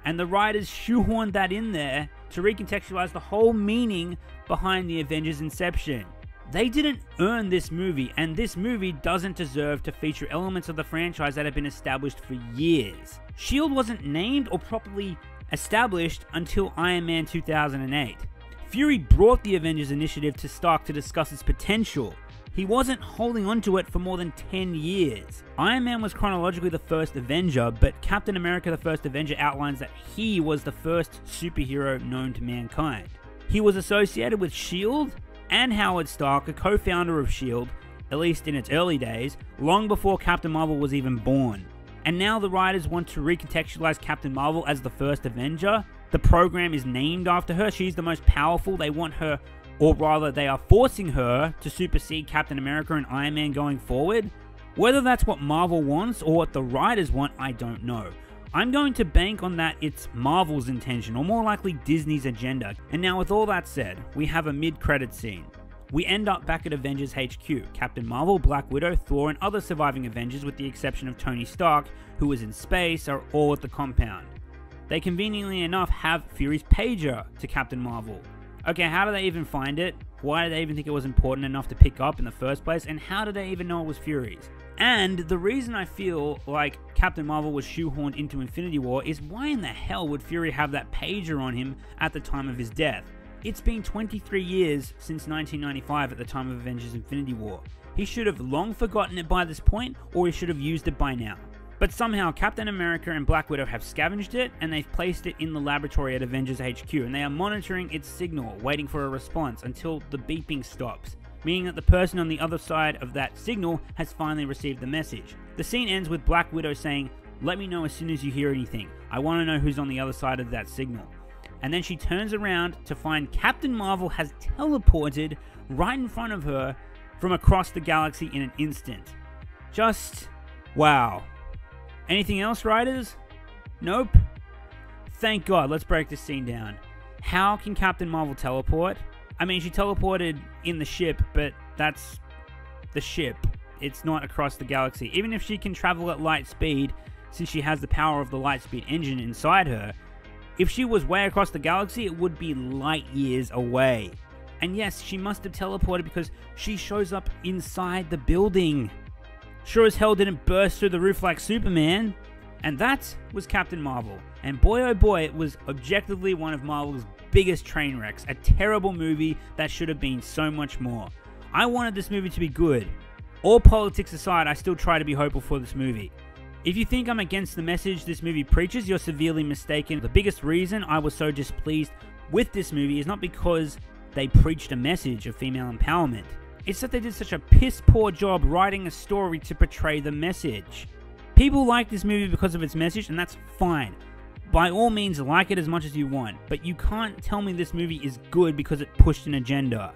And the writers shoehorned that in there to recontextualize the whole meaning behind the Avengers' inception. They didn't earn this movie, and this movie doesn't deserve to feature elements of the franchise that have been established for years. S.H.I.E.L.D. wasn't named or properly established until Iron Man 2008. Fury brought the Avengers Initiative to Stark to discuss its potential. He wasn't holding onto it for more than 10 years. Iron Man was chronologically the first Avenger, but Captain America the First Avenger outlines that he was the first superhero known to mankind. He was associated with S.H.I.E.L.D. and Howard Stark, a co-founder of S.H.I.E.L.D., at least in its early days, long before Captain Marvel was even born. And now the writers want to recontextualize Captain Marvel as the first Avenger. The program is named after her. She's the most powerful. They want her, or rather they are forcing her to supersede Captain America and Iron Man going forward. Whether that's what Marvel wants or what the writers want, I don't know. I'm going to bank on that it's Marvel's intention, or more likely Disney's agenda. And now with all that said, we have a mid-credit scene. We end up back at Avengers HQ. Captain Marvel, Black Widow, Thor, and other surviving Avengers, with the exception of Tony Stark, who is in space, are all at the compound. They conveniently enough have Fury's pager to Captain Marvel. Okay, how do they even find it? Why did they even think it was important enough to pick up in the first place? And how did they even know it was Fury's? And the reason I feel like Captain Marvel was shoehorned into Infinity War is why in the hell would Fury have that pager on him at the time of his death? It's been 23 years since 1995 at the time of Avengers Infinity War. He should have long forgotten it by this point, or he should have used it by now. But somehow Captain America and Black Widow have scavenged it, and they've placed it in the laboratory at Avengers HQ, and they are monitoring its signal, waiting for a response until the beeping stops, meaning that the person on the other side of that signal has finally received the message. The scene ends with Black Widow saying, "Let me know as soon as you hear anything. I want to know who's on the other side of that signal." And then she turns around to find Captain Marvel has teleported right in front of her from across the galaxy in an instant. Just, wow. Anything else, writers? Nope. Thank God. Let's break this scene down. How can Captain Marvel teleport? I mean, she teleported in the ship, but that's the ship. It's not across the galaxy. Even if she can travel at light speed, since she has the power of the light speed engine inside her, if she was way across the galaxy, it would be light years away. And yes, she must have teleported because she shows up inside the building. Sure as hell didn't burst through the roof like Superman. And that was Captain Marvel. And boy oh boy, it was objectively one of Marvel's biggest train wrecks. A terrible movie that should have been so much more. I wanted this movie to be good. All politics aside, I still try to be hopeful for this movie. If you think I'm against the message this movie preaches, you're severely mistaken. The biggest reason I was so displeased with this movie is not because they preached a message of female empowerment. It's that they did such a piss poor job writing a story to portray the message. People like this movie because of its message, and that's fine. By all means, like it as much as you want, but you can't tell me this movie is good because it pushed an agenda.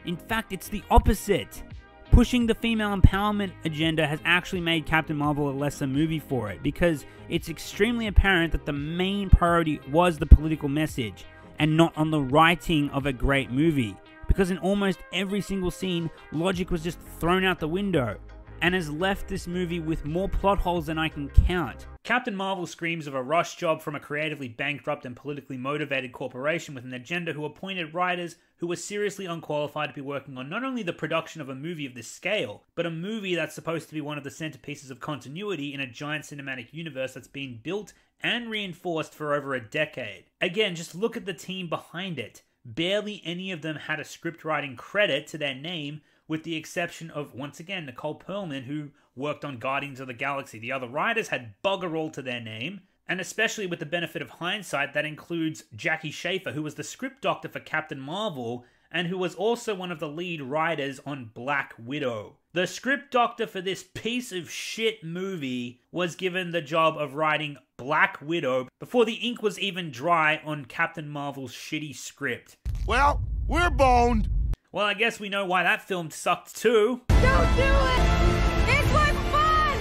In fact, it's the opposite. Pushing the female empowerment agenda has actually made Captain Marvel a lesser movie for it, because it's extremely apparent that the main priority was the political message, and not on the writing of a great movie. Because in almost every single scene, logic was just thrown out the window, and has left this movie with more plot holes than I can count. Captain Marvel screams of a rush job from a creatively bankrupt and politically motivated corporation with an agenda who appointed writers who were seriously unqualified to be working on not only the production of a movie of this scale, but a movie that's supposed to be one of the centerpieces of continuity in a giant cinematic universe that's been built and reinforced for over a decade. Again, just look at the team behind it. Barely any of them had a script writing credit to their name, with the exception of, once again, Nicole Perlman, who worked on Guardians of the Galaxy. The other writers had bugger all to their name, and especially with the benefit of hindsight, that includes Jackie Schaefer, who was the script doctor for Captain Marvel, and who was also one of the lead writers on Black Widow. The script doctor for this piece of shit movie was given the job of writing Black Widow before the ink was even dry on Captain Marvel's shitty script. Well, we're boned. Well, I guess we know why that film sucked too. Don't do it! It was fun!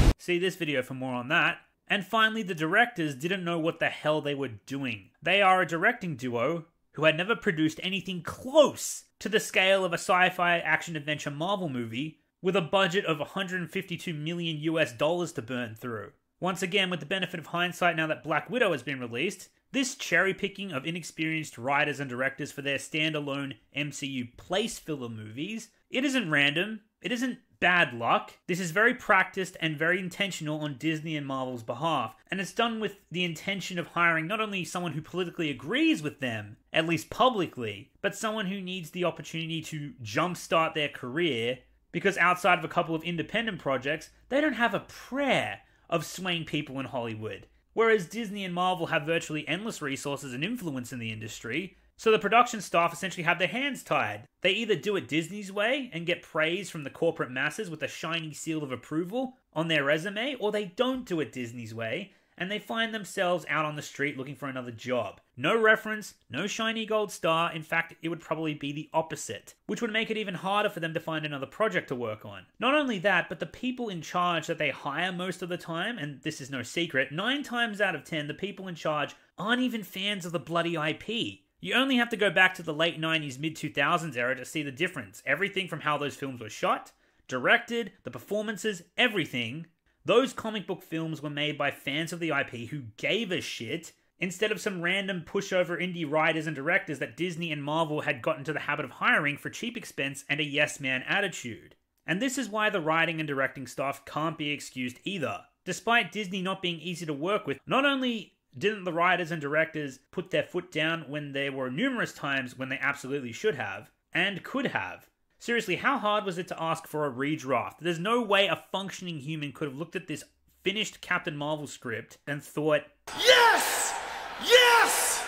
No! See this video for more on that. And finally, the directors didn't know what the hell they were doing. They are a directing duo who had never produced anything close to the scale of a sci-fi action-adventure Marvel movie with a budget of $152 million to burn through. Once again, with the benefit of hindsight now that Black Widow has been released, this cherry-picking of inexperienced writers and directors for their standalone MCU place-filler movies, it isn't random, it isn't bad luck. This is very practiced and very intentional on Disney and Marvel's behalf, and it's done with the intention of hiring not only someone who politically agrees with them, at least publicly, but someone who needs the opportunity to jumpstart their career, because outside of a couple of independent projects, they don't have a prayer of swaying people in Hollywood. Whereas Disney and Marvel have virtually endless resources and influence in the industry, so the production staff essentially have their hands tied. They either do it Disney's way and get praise from the corporate masses with a shiny seal of approval on their resume, or they don't do it Disney's way, and they find themselves out on the street looking for another job. No reference, no shiny gold star. In fact, it would probably be the opposite, which would make it even harder for them to find another project to work on. Not only that, but the people in charge that they hire most of the time, and this is no secret, 9 times out of 10, the people in charge aren't even fans of the bloody IP. You only have to go back to the late 90s, mid-2000s era to see the difference. Everything from how those films were shot, directed, the performances, everything. Those comic book films were made by fans of the IP who gave a shit, instead of some random pushover indie writers and directors that Disney and Marvel had gotten into the habit of hiring for cheap expense and a yes-man attitude. And this is why the writing and directing staff can't be excused either. Despite Disney not being easy to work with, not only didn't the writers and directors put their foot down when there were numerous times when they absolutely should have, and could have. Seriously, how hard was it to ask for a redraft? There's no way a functioning human could have looked at this finished Captain Marvel script and thought, Yes! Yes!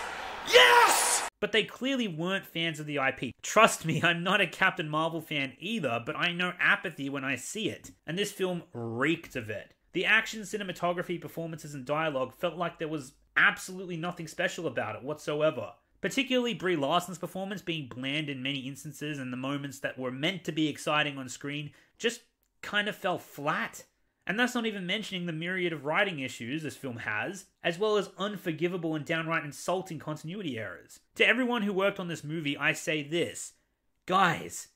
Yes! But they clearly weren't fans of the IP. Trust me, I'm not a Captain Marvel fan either, but I know apathy when I see it. And this film reeked of it. The action, cinematography, performances, and dialogue felt like there was absolutely nothing special about it whatsoever. Particularly Brie Larson's performance being bland in many instances, and the moments that were meant to be exciting on screen just kind of fell flat. And that's not even mentioning the myriad of writing issues this film has, as well as unforgivable and downright insulting continuity errors. To everyone who worked on this movie, I say this: guys,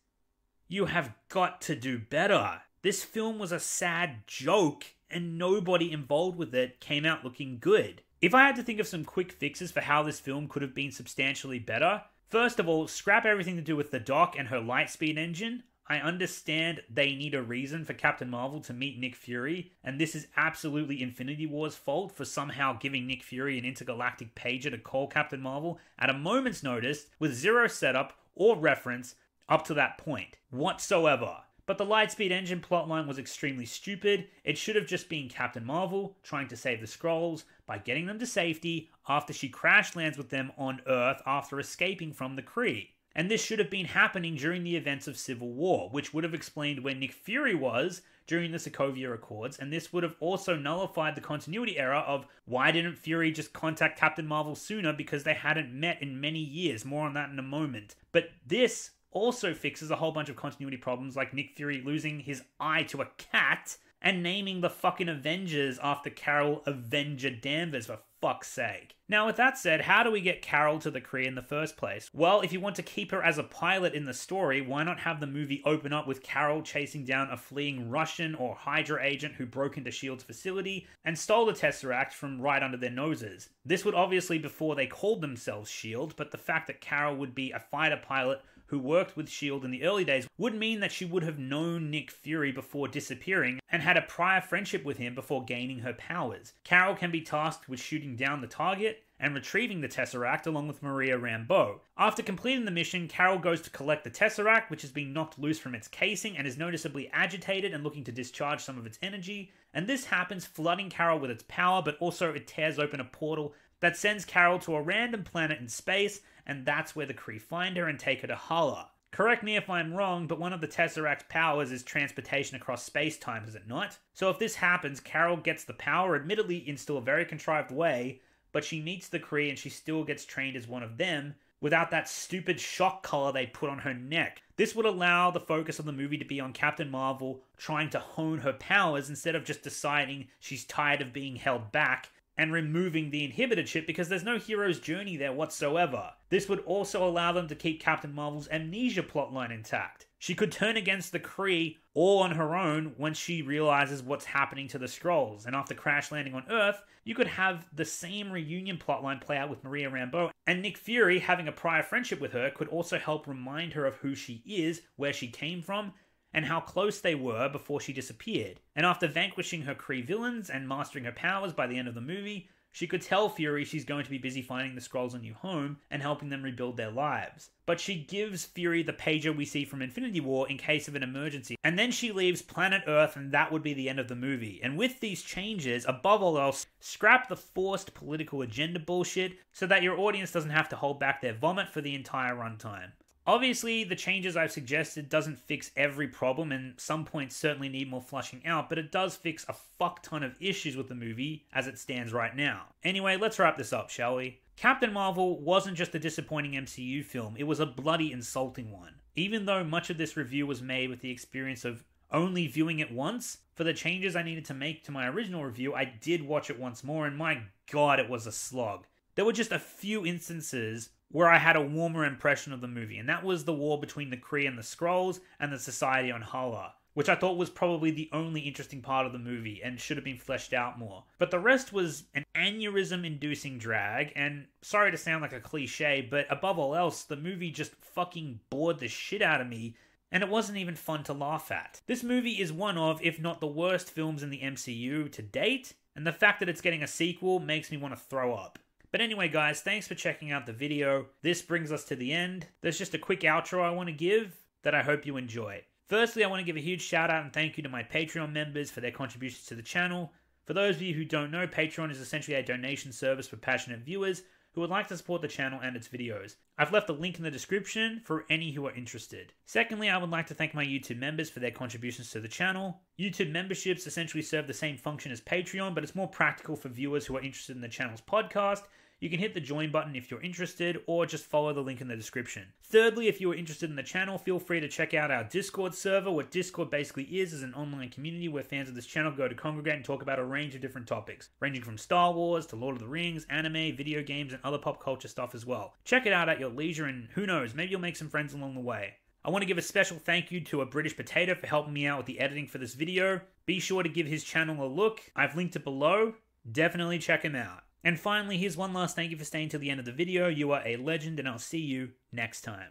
you have got to do better. This film was a sad joke, and nobody involved with it came out looking good. If I had to think of some quick fixes for how this film could have been substantially better, first of all, scrap everything to do with the Doc and her Lightspeed engine. I understand they need a reason for Captain Marvel to meet Nick Fury, and this is absolutely Infinity War's fault for somehow giving Nick Fury an intergalactic pager to call Captain Marvel at a moment's notice with zero setup or reference up to that point whatsoever. But the Lightspeed Engine plotline was extremely stupid. It should have just been Captain Marvel trying to save the Skrulls by getting them to safety after she crash lands with them on Earth after escaping from the Kree. And this should have been happening during the events of Civil War, which would have explained where Nick Fury was during the Sokovia Accords, and this would have also nullified the continuity error of why didn't Fury just contact Captain Marvel sooner because they hadn't met in many years. More on that in a moment. But this also fixes a whole bunch of continuity problems like Nick Fury losing his eye to a cat and naming the fucking Avengers after Carol Avenger Danvers, for fuck's sake. Now, with that said, how do we get Carol to the Kree in the first place? Well, if you want to keep her as a pilot in the story, why not have the movie open up with Carol chasing down a fleeing Russian or Hydra agent who broke into S.H.I.E.L.D.'s facility and stole the Tesseract from right under their noses? This would obviously before they called themselves S.H.I.E.L.D., but the fact that Carol would be a fighter pilot who worked with S.H.I.E.L.D. in the early days would mean that she would have known Nick Fury before disappearing and had a prior friendship with him before gaining her powers. Carol can be tasked with shooting down the target and retrieving the Tesseract along with Maria Rambeau. After completing the mission, Carol goes to collect the Tesseract, which has been knocked loose from its casing and is noticeably agitated and looking to discharge some of its energy. And this happens, flooding Carol with its power, but also it tears open a portal that sends Carol to a random planet in space, and that's where the Kree find her and take her to Hala. Correct me if I'm wrong, but one of the Tesseract's powers is transportation across space-time, is it not? So if this happens, Carol gets the power, admittedly in still a very contrived way, but she meets the Kree and she still gets trained as one of them, without that stupid shock collar they put on her neck. This would allow the focus of the movie to be on Captain Marvel trying to hone her powers instead of just deciding she's tired of being held back and removing the inhibitor chip because there's no hero's journey there whatsoever. This would also allow them to keep Captain Marvel's amnesia plotline intact. She could turn against the Kree all on her own once she realizes what's happening to the Skrulls, and after crash landing on Earth, you could have the same reunion plotline play out with Maria Rambeau, and Nick Fury, having a prior friendship with her, could also help remind her of who she is, where she came from, and how close they were before she disappeared. And after vanquishing her Kree villains and mastering her powers by the end of the movie, she could tell Fury she's going to be busy finding the Skrulls a new home and helping them rebuild their lives. But she gives Fury the pager we see from Infinity War in case of an emergency, and then she leaves planet Earth and that would be the end of the movie. And with these changes, above all else, scrap the forced political agenda bullshit so that your audience doesn't have to hold back their vomit for the entire runtime. Obviously, the changes I've suggested doesn't fix every problem, and some points certainly need more flushing out, but it does fix a fuck ton of issues with the movie as it stands right now. Anyway, let's wrap this up, shall we? Captain Marvel wasn't just a disappointing MCU film, it was a bloody insulting one. Even though much of this review was made with the experience of only viewing it once, for the changes I needed to make to my original review, I did watch it once more, and my god, it was a slog. There were just a few instances where I had a warmer impression of the movie, and that was the war between the Kree and the Skrulls and the society on Hala, which I thought was probably the only interesting part of the movie and should have been fleshed out more. But the rest was an aneurysm-inducing drag, and sorry to sound like a cliche, but above all else, the movie just fucking bored the shit out of me, and it wasn't even fun to laugh at. This movie is one of, if not the worst films in the MCU to date, and the fact that it's getting a sequel makes me want to throw up. But anyway guys, thanks for checking out the video. This brings us to the end. There's just a quick outro I want to give that I hope you enjoy. Firstly, I want to give a huge shout out and thank you to my Patreon members for their contributions to the channel. For those of you who don't know, Patreon is essentially a donation service for passionate viewers who would like to support the channel and its videos. I've left a link in the description for any who are interested. Secondly, I would like to thank my YouTube members for their contributions to the channel. YouTube memberships essentially serve the same function as Patreon, but it's more practical for viewers who are interested in the channel's podcast. You can hit the join button if you're interested, or just follow the link in the description. Thirdly, if you are interested in the channel, feel free to check out our Discord server. What Discord basically is an online community where fans of this channel go to congregate and talk about a range of different topics, ranging from Star Wars to Lord of the Rings, anime, video games, and other pop culture stuff as well. Check it out at your leisure, and who knows, maybe you'll make some friends along the way. I want to give a special thank you to A British Potato for helping me out with the editing for this video. Be sure to give his channel a look. I've linked it below. Definitely check him out. And finally, here's one last thank you for staying till the end of the video. You are a legend, and I'll see you next time.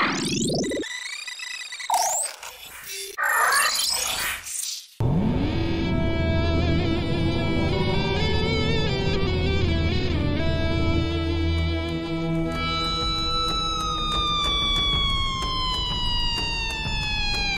Ah!